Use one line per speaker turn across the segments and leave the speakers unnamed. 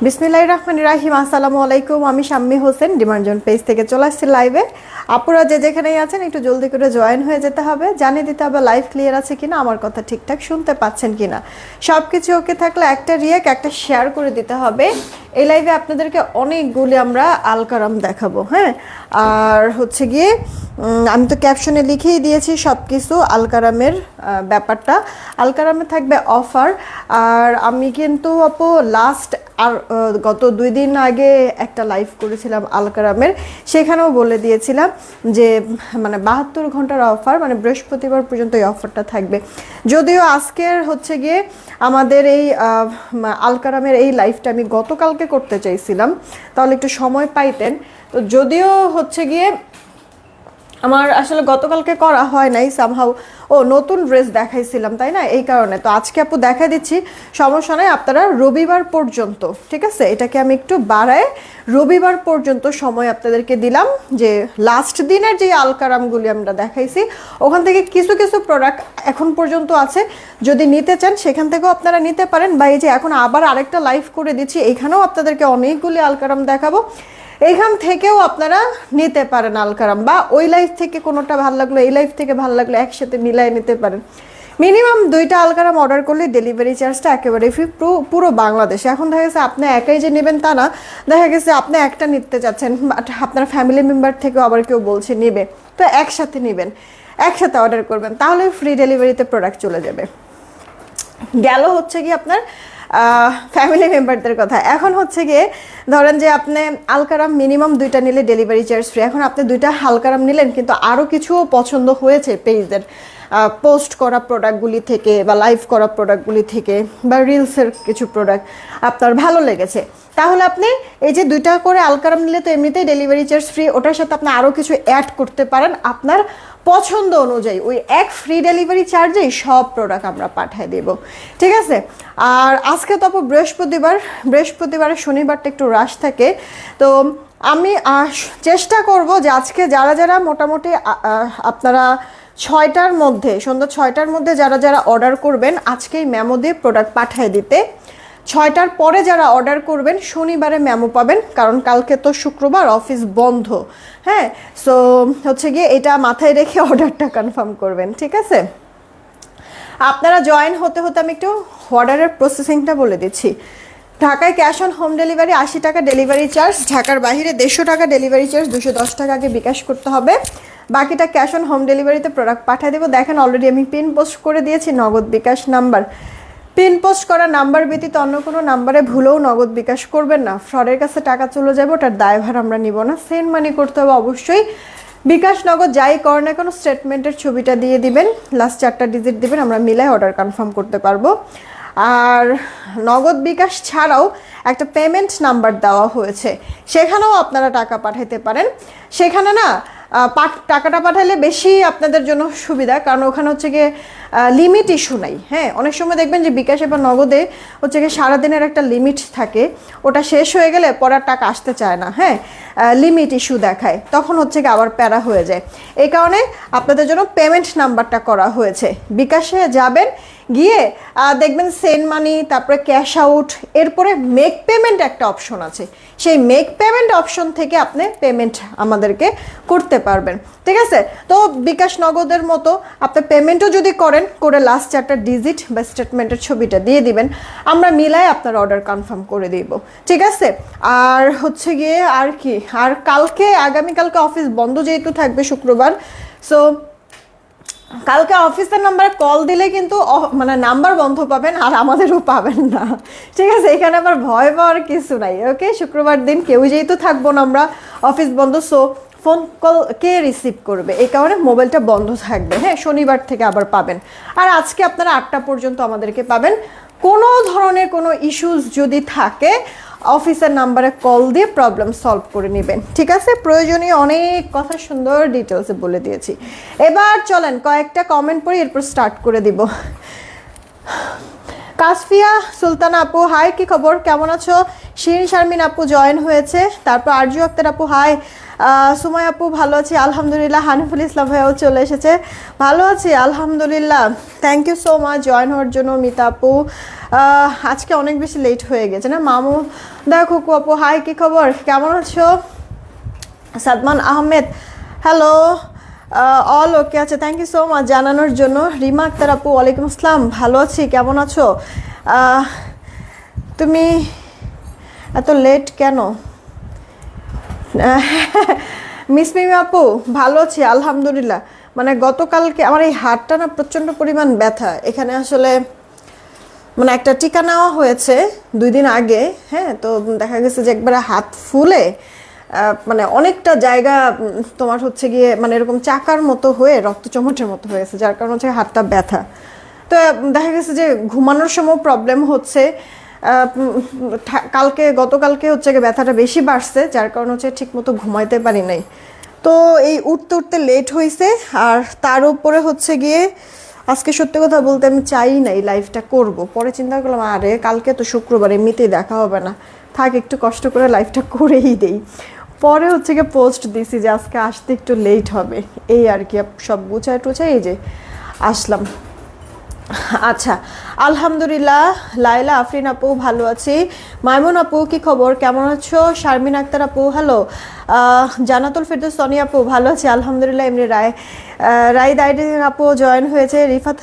বিসমিল্লাহির রহমানির রহিম। আসসালামু আলাইকুম। আমি Shammi Hossain demand zone page থেকে চলে আসছি লাইভে। আপুরা যে যেখানেই আছেন একটু জলদি করে জয়েন হয়ে যেতে হবে, জানিয়ে দিতে হবে লাইভ ক্লিয়ার আছে কিনা, আমার কথা ঠিকঠাক শুনতে পাচ্ছেন কিনা। সব কিছু ওকে থাকলে একটা রিয়াক্ট একটা শেয়ার করে দিতে হবে। এই লাইভে আপনাদেরকে অনেকগুলি আমরা আলকারাম দেখাবো, হ্যাঁ। আর হচ্ছে গিয়ে আমি তো ক্যাপশনে লিখেই দিয়েছি সব কিছু আলকারামের ব্যাপারটা। আলকারামে থাকবে অফার। আর আমি কিন্তু আপু লাস্ট আর গত 2 দিন আগে একটা লাইভ করেছিলাম আলকারামের, সেখানেও বলে দিয়েছিলাম যে মানে 72 ঘন্টার অফার, মানে বৃহস্পতিবার পর্যন্ত এই অফারটা থাকবে। যদিও আজকের হচ্ছে গিয়ে আমাদের এই আলকারামের এই লাইভটা আমি গতকালকে করতে চাইছিলাম, তাহলে একটু সময় পাইতেন। তো যদিও হচ্ছে গিয়ে আমার আসলে গতকালকে করা হয় নাই, সামহাউ নতুন ড্রেস দেখাইছিলাম তাই না, এই কারণে। তো আজকে আপু দেখাই দিচ্ছি, সমস্যা নেই। আপনারা রবিবার পর্যন্ত, ঠিক আছে, এটাকে আমি একটু বাড়ায় রবিবার পর্যন্ত সময় আপনাদেরকে দিলাম, যে লাস্ট দিনের যে আলকারামগুলি আমরা দেখাইছি ওখান থেকে কিছু কিছু প্রোডাক্ট এখন পর্যন্ত আছে, যদি নিতে চান সেখান থেকেও আপনারা নিতে পারেন। বা এই যে এখন আবার আরেকটা লাইভ করে দিচ্ছি, এখানেও আপনাদেরকে অনেকগুলি আলকারাম দেখাবো, এইখান থেকেও আপনারা নিতে পারেন আলকারাম। বা ওই লাইফ থেকে কোনোটা ভালো লাগলো, এই লাইফ থেকে ভালো লাগলো, একসাথে মিলাই নিতে পারেন। মিনিমাম 2টা আলকারাম অর্ডার করলে ডেলিভারি চার্জটা একেবারে ফ্রি পুরো বাংলাদেশে। এখন দেখা গেছে আপনি একাই যে নেবেন তা না, দেখা গেছে আপনি একটা নিতে চাচ্ছেন, আপনার ফ্যামিলি মেম্বার থেকেও আবার কেউ বলছে নেবে, তো একসাথে নেবেন, একসাথে অর্ডার করবেন, তাহলে ফ্রি ডেলিভারিতে প্রোডাক্ট চলে যাবে। গেল হচ্ছে কি আপনার ফ্যামিলি মেম্বারদের কথা। এখন হচ্ছে গিয়ে ধরেন যে আপনি আলকারাম মিনিমাম 2টা নিলে ডেলিভারি চার্জ ফ্রি। এখন আপনি 2টা আলকারাম নিলেন, কিন্তু আরও কিছু পছন্দ হয়েছে পেজের পোস্ট করা প্রোডাক্টগুলি থেকে বা লাইভ করা প্রোডাক্টগুলি থেকে বা রিলসের কিছু প্রোডাক্ট আপনার ভালো লেগেছে, তাহলে আপনি এই যে 2টা করে আলকারাম নিলে তো এমনিতেই ডেলিভারি চার্জ ফ্রি, ওটার সাথে আপনি আরও কিছু অ্যাড করতে পারেন আপনার পছন্দ অনুযায়ী। ওই এক ফ্রি ডেলিভারি চার্জেই সব প্রোডাক্ট আমরা পাঠিয়ে দেব, ঠিক আছে। আর আজকে তো বৃহস্পতিবারের শনিবারটা একটু রাশ থাকে, তো আমি চেষ্টা করব যে আজকে যারা যারা মোটামুটি আপনারা 6টার মধ্যে, সন্ধ্যা 6টার মধ্যে যারা যারা অর্ডার করবেন আজকেই মেমো দিয়ে প্রোডাক্ট পাঠিয়ে দিতে। 6টার পরে যারা অর্ডার করবেন শনিবারে মেমো পাবেন, কারণ কালকে তো শুক্রবার, অফিস বন্ধ, হ্যাঁ। সো হচ্ছে গিয়ে এটা মাথায় রেখে অর্ডারটা কনফার্ম করবেন, ঠিক আছে। আপনারা জয়েন হতে হতে আমি একটু অর্ডারের প্রসেসিংটা বলে দিচ্ছি। ঢাকায় ক্যাশ অন হোম ডেলিভারি 80 টাকা ডেলিভারি চার্জ, ঢাকার বাইরে 150 টাকা ডেলিভারি চার্জ, 210 টাকা আগে বিকাশ করতে হবে, বাকিটা ক্যাশ অন হোম ডেলিভারিতে প্রোডাক্ট পাঠিয়ে দেবো। দেখেন অলরেডি আমি পিন পোস্ট করে দিয়েছি নগদ বিকাশ নাম্বার। পিন পোস্ট করা নাম্বার ব্যতীত অন্য কোনো নাম্বারে ভুলেও নগদ বিকাশ করবেন না, ফ্রডের কাছে টাকা চলে যাবে, ওটার দায়ভার আমরা নিব না। সেন্ড মানি করতে হবে অবশ্যই, বিকাশ নগদ যাই করেন না কোনো স্টেটমেন্টের ছবিটা দিয়ে দিবেন, লাস্ট 4টা ডিজিট দিবেন, আমরা মিলাই অর্ডার কনফার্ম করতে পারবো। আর নগদ বিকাশ ছাড়াও একটা পেমেন্ট নাম্বার দেওয়া হয়েছে, সেখানেও আপনারা টাকা পাঠাইতে পারেন। সেখানে না টাকাটা পাঠালে বেশি আপনাদের জন্য সুবিধা, কারণ ওখানে হচ্ছে গিয়ে লিমিট ইস্যু নাই, হ্যাঁ। অনেক সময় দেখবেন যে বিকাশে বা নগদে হচ্ছে গিয়ে সারাদিনের একটা লিমিট থাকে, ওটা শেষ হয়ে গেলে পরের টাকা আসতে চায় না, হ্যাঁ, লিমিট ইস্যু দেখায়, তখন হচ্ছে গিয়ে আবার প্যারা হয়ে যায়। এই কারণে আপনাদের জন্য পেমেন্ট নাম্বারটা করা হয়েছে। বিকাশে যাবেন, গিয়ে দেখবেন সেন্ড মানি, তারপরে ক্যাশ আউট, এরপরে মেক পেমেন্ট একটা অপশন আছে, সেই মেক পেমেন্ট অপশন থেকে আপনি পেমেন্ট আমাদেরকে করতে পারবেন, ঠিক আছে। তো বিকাশ নগদের মতো আপনি পেমেন্টও যদি করেন, করে লাস্ট 4টা ডিজিট বা স্টেটমেন্টের ছবিটা দিয়ে দিবেন, আমরা মিলাই আপনার অর্ডার কনফার্ম করে দিব, ঠিক আছে। আর হচ্ছে গিয়ে আর কি, আর আগামীকালকে অফিস বন্ধ যেহেতু থাকবে শুক্রবার, সো কালকে অফিসের নাম্বারে কল দিলে কিন্তু মানে নাম্বার বন্ধ পাবেন, আর আমাদেরও পাবেন না, ঠিক আছে। এখানে আবার ভয় পাওয়ার কিছু নাই, ওকে। শুক্রবার দিন কেউ যেহেতু থাকবো না আমরা, অফিস বন্ধ, সো ফোন কল কে রিসিভ করবে, এই কারণে মোবাইলটা বন্ধ থাকবে, হ্যাঁ। শনিবার থেকে আবার পাবেন। আর আজকে আপনারা 8টা পর্যন্ত আমাদেরকে পাবেন। কোনো ধরনের কোনো ইস্যুস যদি থাকে অফিসের নাম্বারে কল দিয়ে প্রবলেম সলভ করে নেবেন, ঠিক আছে। প্রয়োজনীয় অনেক কথা সুন্দর ডিটেলসে বলে দিয়েছি। এবার চলেন কয়েকটা কমেন্ট পড়ি, এরপর স্টার্ট করে দিব। কাসফিয়া সুলতানা আপু হাই, কি খবর, কেমন আছো? শিরিন শারমিন আপু জয়েন হয়েছে, তারপর আরজু আক্তার আপু হাই, সুমাই আপু ভালো আছি আলহামদুলিল্লাহ। হানিফুল ইসলাম ভাইও চলে এসেছে, ভালো আছি আলহামদুলিল্লাহ। Thank you so much join হওয়ার জন্য। মিতা আপু আজকে অনেক বেশি লেট হয়ে গেছে না। মামু দেখো আপু হাই, কি খবর, কেমন আছো? সাদমান আহমেদ হ্যালো, অল ওকে আছে, থ্যাংক ইউ সো মাচ জানানোর জন্য। রিমা আক্তার আপু ওয়ালাইকুম আসসালাম, ভালো আছি, কেমন আছো? তুমি এত লেট কেন? মিস মিমি আপু ভালো আছি আলহামদুলিল্লাহ। মানে গতকালকে আমার এই হাতটা না প্রচণ্ড পরিমাণ ব্যথা, এখানে আসলে মানে একটা টিকা নেওয়া হয়েছে 2 দিন আগে, হ্যাঁ, তো দেখা গেছে যে একবারে হাত ফুলে মানে অনেকটা জায়গা তোমার হচ্ছে গিয়ে মানে এরকম চাকার মতো হয়ে রক্ত চমটের মতো হয়েছে, যার কারণে হচ্ছে হাতটা ব্যথা। তো দেখা গেছে যে ঘুমানোর সময় প্রবলেম হচ্ছে, গতকালকে হচ্ছে গিয়ে ব্যথাটা বেশি বাড়ছে, যার কারণে হচ্ছে ঠিক মতো ঘুমাইতে পারি নাই। তো এই উঠতে উঠতে লেট হয়েছে, আর তার উপরে হচ্ছে গিয়ে আজকে সত্যি কথা বলতে আমি চাই নাই লাইভটা করব, পরে চিন্তা করলাম আরে কালকে তো শুক্রবার এমনিতেই দেখা হবে না, থাক একটু কষ্ট করে লাইভটা করেই দেই। পরে হচ্ছে গিয়ে পোস্ট দিছি যে আজকে আসতে একটু লেট হবে, এই আর কি। সব গুছায় টুছায় এই যে আসলাম। আচ্ছা আলহামদুলিল্লাহ। লাইলা আফরিন আপু ভালো আছি। মাইমুন আপু কি খবর, কেমন আছো? শারমিন আক্তার আপু হ্যালো। জানাতুল ফিরদৌস সোনি আপু ভালো আছি আলহামদুলিল্লাহ। এমনি রায় দাইডি আপু জয়েন হয়েছে। রিফাত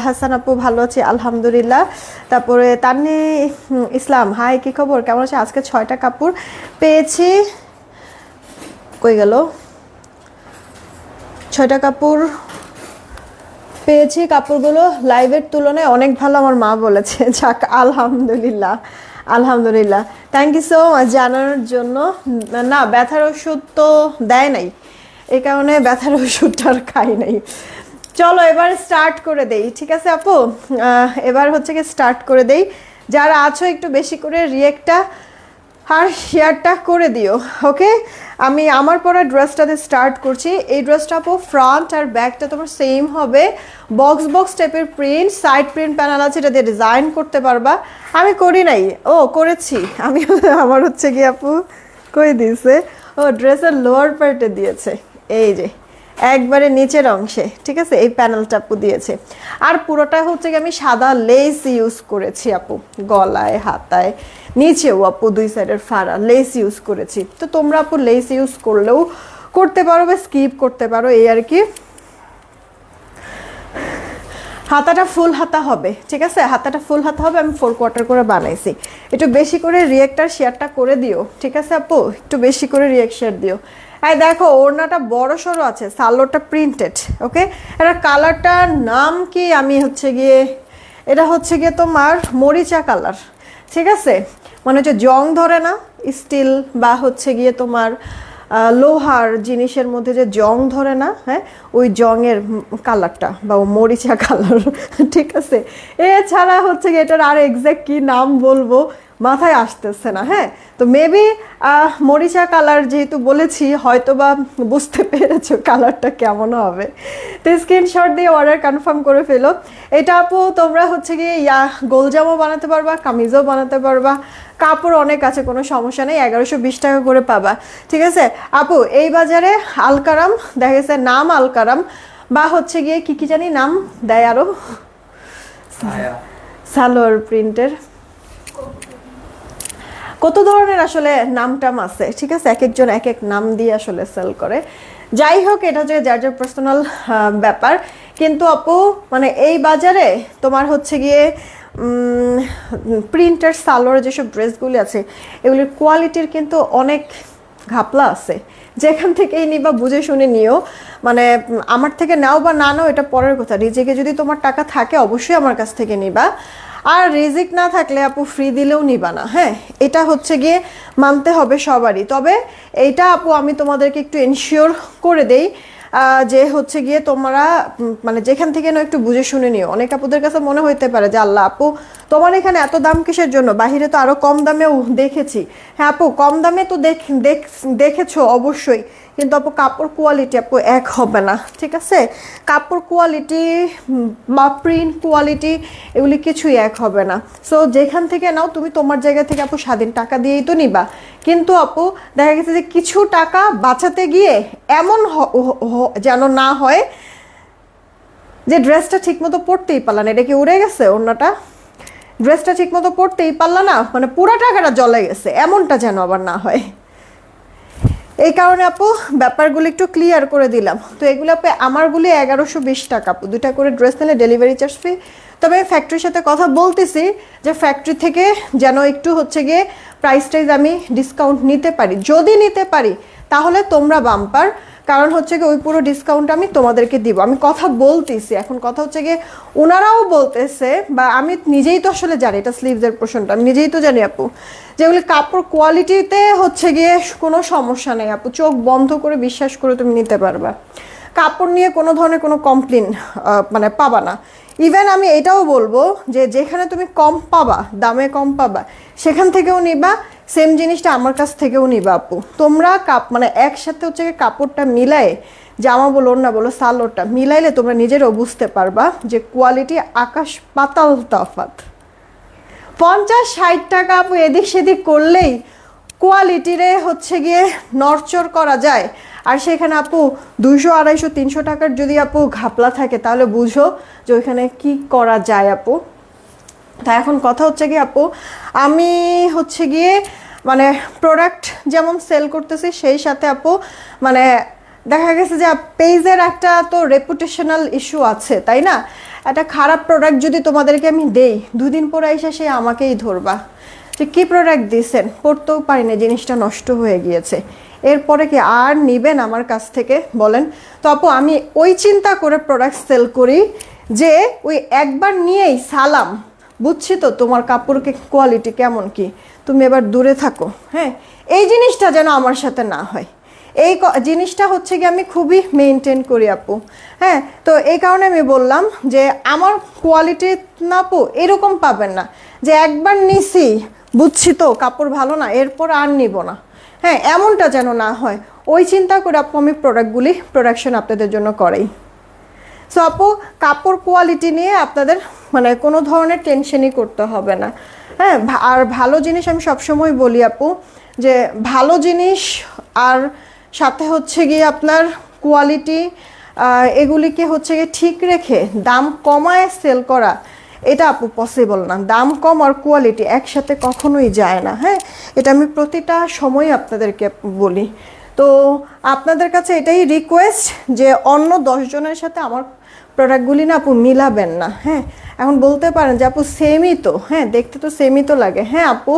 হাসান আপু ভালো আছি আলহামদুলিল্লাহ। তারপরে তান্নি ইসলাম হাই, কি খবর, কেমন আছে? আজকে 6টা কাপড় পেয়েছি, কই গেল? 6টা কাপড় পেয়েছি, কাপড়গুলো লাইভের তুলনায় অনেক ভালো আমার মা বলেছে। যাক আলহামদুলিল্লাহ আলহামদুলিল্লাহ, থ্যাংক ইউ সো মাচ জানানোর জন্য। না ব্যথার ওষুধ তো দেয় নাই, এই কারণে ব্যথার ওষুধটা আর খাই নাই। চলো এবার স্টার্ট করে দেই, ঠিক আছে আপু? এবার হচ্ছে কি স্টার্ট করে দেই। যারা আছো একটু বেশি করে রিয়েক্টটা আর শেয়ারটা করে দিও, ওকে? আমি আমার পরে ড্রেসটাতে স্টার্ট করছি। এই ড্রেসটা আপু ফ্রন্ট আর ব্যাকটা তোমার সেম হবে, বক্স বক্স টাইপের প্রিন্ট, সাইড প্রিন্ট প্যানেল আছে, এটা দিয়ে ডিজাইন করতে পারবা। আমি করি নাই, ও করেছি আমি। আমার হচ্ছে কি আপু কই দিয়েছে, ও ড্রেসের লোয়ার পার্টে দিয়েছে, এই যে একবারে নিচের অংশে, ঠিক আছে, এই প্যানেলটা আপু দিয়েছে। আর পুরোটা হচ্ছে কি আমি সাদা লেস ইউজ করেছি আপু, গলায় হাতায় নিচেও আপু 2 সাইডের ফাড়া লেস ইউজ করেছি। তো তোমরা আপু লেস ইউজ করলেও করতে পারো বা স্কিপ করতে পারো, এই আর কি। হাতাটা ফুল হাতা হবে, ঠিক আছে, হাতাটা ফুল হাতা হবে। আমি 4 কোয়ার্টার করে বানাইছি। একটু বেশি করে রিয়েক্টার শেয়ারটা করে দিও, ঠিক আছে আপু? একটু বেশি করে রিয়েক্ট শেয়ার দিও। এই দেখো ওড়নাটা বড় সড়ো আছে, সালোয়ারটা প্রিন্টেড, ওকে? এটা কালারটার নাম কি, আমি হচ্ছে গিয়ে এটা হচ্ছে গিয়ে তোমার মরিচা কালার, ঠিক আছে? মানে হচ্ছে জং ধরে না, স্টিল বা হচ্ছে গিয়ে তোমার লোহার জিনিসের মধ্যে যে জং ধরে না, হ্যাঁ, ওই জংয়ের কালারটা বা মরিচা কালার, ঠিক আছে? এছাড়া হচ্ছে গিয়ে এটার আর এক্স্যাক্ট কী নাম বলবো মাথায় আসতেছে না, হ্যাঁ। তো মেবি মরিচা কালার যেহেতু বলেছি, হয়তো বা বুঝতে পেরেছো কালারটা কেমন হবে। তো স্ক্রিনশট দিয়ে অর্ডার কনফার্ম করে ফেলো। এটা আপু তোমরা হচ্ছে গিয়ে গোলজামও বানাতে পারবা, কামিজও বানাতে পারবা, কাপড় অনেক আছে, কোনো সমস্যা নেই। 1120 টাকা করে পাবা, ঠিক আছে আপু? এই বাজারে আলকারাম দেখা গেছে, নাম আলকারাম বা হচ্ছে গিয়ে কি জানি নাম দেয় আরো, সালোয়ার প্রিন্টের কত ধরনের আসলে নাম টাম আছে, ঠিক আছে? এক একজন এক এক নাম দিয়ে আসলে সেল করে। যাই হোক, এটা হচ্ছে যার যার পার্সোনাল ব্যাপার। কিন্তু আপু মানে এই বাজারে তোমার হচ্ছে গিয়ে প্রিন্টার সালোয়ার যেসব ড্রেসগুলি আছে, এগুলির কোয়ালিটির কিন্তু অনেক ঘাপলা আছে। যেখান থেকেই নিবা বুঝে শুনে নিও। মানে আমার থেকে নাও বা না নাও এটা পরের কথা, রিজিকে যদি তোমার টাকা থাকে অবশ্যই আমার কাছ থেকে নিবা। আর রিজিক না থাকলে আপু ফ্রি দিলেও নিবা না, হ্যাঁ, এটা হচ্ছে গিয়ে মানতে হবে সবারই। তবে এইটা আপু আমি তোমাদেরকে একটু এনশিওর করে দেই যে হচ্ছে গিয়ে তোমরা মানে যেখান থেকে নাও একটু বুঝে শুনে নিও। অনেক আপুদের কাছে মনে হইতে পারে যে আল্লাহ আপু তোমার এখানে এত দাম কিসের জন্য, বাহিরে তো আরও কম দামেও দেখেছি। হ্যাঁ আপু কম দামে তো দেখেছো অবশ্যই, কিন্তু আপু কাপড় কোয়ালিটি আপু এক হবে না, ঠিক আছে? কাপড় কোয়ালিটি বা প্রিন্ট কোয়ালিটি এগুলি কিছুই এক হবে না। সো যেখান থেকে নাও তুমি তোমার জায়গা থেকে আপু স্বাধীন, টাকা দিয়েই তো নিবা। কিন্তু আপু দেখা গেছে যে কিছু টাকা বাঁচাতে গিয়ে এমন যেন না হয় যে ড্রেসটা ঠিকমতো পরতেই পারলা না, এটা কি উড়ে গেছে ওড়নাটা, ড্রেসটা ঠিকমতো পরতেই পারলা না, মানে পুরো টাকাটা জ্বলে গেছে, এমনটা যেন আবার না হয়। এই কারণে আপু ব্যাপারগুলো একটু ক্লিয়ার করে দিলাম। তো এগুলো আপু আমারগুলি 1120 টাকা আপু, 2টা করে ড্রেস নিলে ডেলিভারি চার্জ ফ্রি। তবে ফ্যাক্টরির সাথে কথা বলতেছি যে ফ্যাক্টরি থেকে যেন একটু হচ্ছে গিয়ে প্রাইস টাইজ আমি ডিসকাউন্ট নিতে পারি, যদি নিতে পারি তাহলে তোমরা বাম্পার, কারণ হচ্ছে গিয়ে ওই পুরো ডিসকাউন্ট আমি তোমাদেরকে দিব। আমি কথা বলতেছি, এখন কথা হচ্ছে গিয়ে ওনারাও বলতেছে, বা আমি নিজেই তো আসলে জানি, এটা স্লিভসের পোর্শনটা আমি নিজেই তো জানি আপু, যেগুলি কাপড় কোয়ালিটিতে হচ্ছে গিয়ে কোনো সমস্যা নেই আপু, চোখ বন্ধ করে বিশ্বাস করে তুমি নিতে পারবা, কাপড় নিয়ে কোনো ধরনের কোনো কমপ্লেন মানে পাবা না। ইভেন আমি এটাও বলবো যে যেখানে তুমি কম পাবা, দামে কম পাবা, সেখান থেকেও নিবা, সেম জিনিসটা আমার কাছ থেকেও নিবা আপু। তোমরা মানে একসাথে হচ্ছে কাপড়টা মিলায়ে, জামা বলো না বলো সালোয়ারটা মিলাইলে তোমরা নিজেরাও বুঝতে পারবা যে কোয়ালিটি আকাশ পাতাল তফাৎ। 50-60 টাকা আপু এদিক সেদিক করলেই কোয়ালিটিরে হচ্ছে গিয়ে নড়চড় করা যায়, আর সেখানে আপু 200, 250, 300 টাকার যদি আপু ঘাপলা থাকে তাহলে বুঝো যে ওইখানে কি করা যায় আপু। তা এখন কথা হচ্ছে গিয়ে আপু আমি হচ্ছে গিয়ে মানে প্রোডাক্ট যেমন সেল করতেছি, সেই সাথে আপু মানে দেখা গেছে যে পেজের একটা তো রেপুটেশনাল ইস্যু আছে, তাই না? একটা খারাপ প্রোডাক্ট যদি তোমাদেরকে আমি দেই, 2 দিন পরে এসে সে আমাকেই ধরবা যে কী প্রোডাক্ট দিয়েছেন, পড়তেও পারি না, জিনিসটা নষ্ট হয়ে গিয়েছে, এরপরে কি আর নিবেন আমার কাছ থেকে বলেন? তো আপু আমি ওই চিন্তা করে প্রোডাক্ট সেল করি যে ওই একবার নিয়েই সালাম, বুঝছি তো তোমার কাপড়কে কোয়ালিটি কেমন কি, তুমি এবার দূরে থাকো। হ্যাঁ, এই জিনিসটা যেন আমার সাথে না হয়, এই জিনিসটা হচ্ছে কি আমি খুবই মেনটেন করি আপু। হ্যাঁ, তো এই কারণে আমি বললাম যে আমার কোয়ালিটি না আপু এরকম পাবেন না যে একবার নিছি, বুঝছি তো কাপড় ভালো না, এরপর আর নিব না। হ্যাঁ, এমনটা যেন না হয়, ওই চিন্তা করে আপু আমি প্রোডাক্টগুলি প্রোডাকশন আপনাদের জন্য করাই। সো আপু কাপড় কোয়ালিটি নিয়ে আপনাদের মানে কোনো ধরনের টেনশনই করতে হবে না। হ্যাঁ, আর ভালো জিনিস আমি সবসময় বলি আপু যে ভালো জিনিস আর সাথে হচ্ছে গিয়ে আপনার কোয়ালিটি এগুলিকে হচ্ছে গিয়ে ঠিক রেখে দাম কমায় সেল করা, এটা আপু পসিবল না। দাম কম আর কোয়ালিটি একসাথে কখনোই যায় না। হ্যাঁ, এটা আমি প্রতিটা সময় আপনাদেরকে বলি। তো আপনাদের কাছে এটাই রিকোয়েস্ট যে অন্য 10 জনের সাথে আমার প্রোডাক্টগুলি না আপু মিলাবেন না। হ্যাঁ, এখন বলতে পারেন যে আপু সেমই তো, হ্যাঁ দেখতে তো সেমই তো লাগে। হ্যাঁ আপু,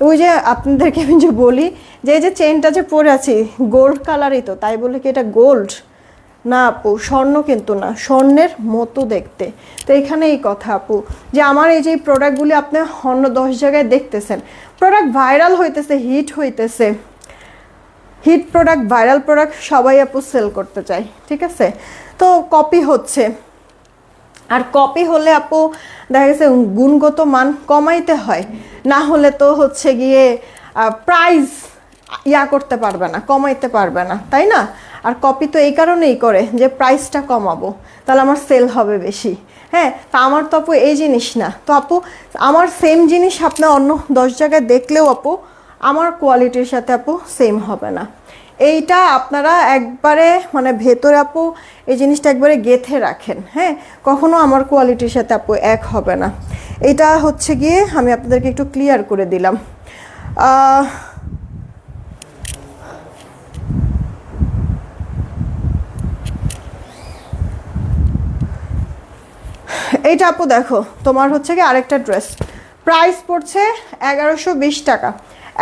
ওই যে আপনাদেরকে আমি যে বলি যে এই যে চেনটা যে পরে আছি গোল্ড কালারই তো, তাই বলে কি এটা গোল্ড না আপু? স্বর্ণ কিন্তু না, স্বর্ণের মতো দেখতে। তো এখানে এই কথা আপু যে আমার এই যে প্রোডাক্টগুলি আপনি অন্য 10 জায়গায় দেখতেছেন, প্রোডাক্ট ভাইরাল হইতেছে, হিট হইতেছে, হিট প্রোডাক্ট, ভাইরাল প্রোডাক্ট সবাই আপু সেল করতে চায়, ঠিক আছে? তো কপি হচ্ছে, আর কপি হলে আপু দেখা গেছে গুণগত মান কমাইতে হয়, না হলে তো হচ্ছে গিয়ে প্রাইস করতে পারবে না, কমাইতে পারবে না, তাই না? আর কপি তো এই কারণেই করে যে প্রাইসটা কমাবো, তাহলে আমার সেল হবে বেশি। হ্যাঁ, তা আমার তো আপু এই জিনিস না। তো আপু আমার সেম জিনিস আপনার অন্য 10 জায়গায় দেখলেও আপু আমার কোয়ালিটির সাথে আপু সেম হবে না। এইটা আপনারা একবারে মানে ভেতরে আপু এই জিনিসটা একবারে গেঁথে রাখেন। হ্যাঁ, কখনো আমার কোয়ালিটির সাথে আপু এক হবে না। এটা হচ্ছে গিয়ে আমি আপনাদেরকে একটু ক্লিয়ার করে দিলাম। এইটা আপু দেখো, তোমার হচ্ছে কি আরেকটা ড্রেস প্রাইস পড়ছে 1120 টাকা।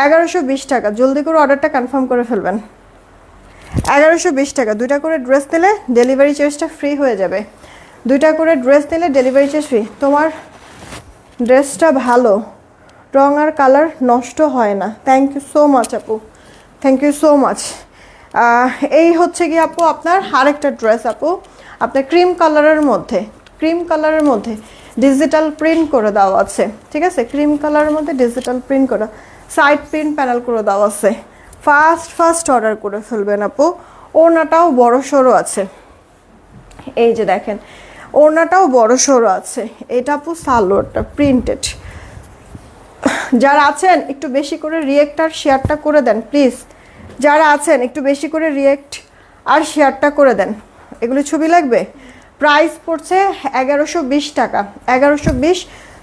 1120 টাকা, জলদি করে অর্ডারটা কনফার্ম করে ফেলবেন। 1120 টাকা, 2টা করে ড্রেস নিলে ডেলিভারি চার্জটা ফ্রি হয়ে যাবে। 2টা করে ড্রেস নিলে ডেলিভারি চার্জ ফ্রি। তোমার ড্রেসটা ভালো, রং আর কালার নষ্ট হয় না। থ্যাংক ইউ সো মাচ আপু, থ্যাংক ইউ সো মাচ। এই হচ্ছে কি আপু আপনার আরেকটা ড্রেস আপু, আপনার ক্রিম কালারের মধ্যে, ক্রিম কালারের মধ্যে ডিজিটাল প্রিন্ট করে দেওয়া আছে, ঠিক আছে? ক্রিম কালারের মধ্যে ডিজিটাল প্রিন্ট করা, সাইড প্রিন্ট প্যানেল করে দেওয়া আছে। ফার্স্ট অর্ডার করে ফেলবেন আপু, ওড়নাটাও বড় সড়ো আছে, এই যে দেখেন ওড়নাটাও বড় সড়ো আছে। এটা আপু সালোয়ারটা প্রিন্টেড। যারা আছেন একটু বেশি করে রিয়েক্ট আর শেয়ারটা করে দেন প্লিজ, যারা আছেন একটু বেশি করে রিয়েক্ট আর শেয়ারটা করে দেন। এগুলো ছবি লাগবে। প্রাইস পড়ছে 1120 টাকা, 1120।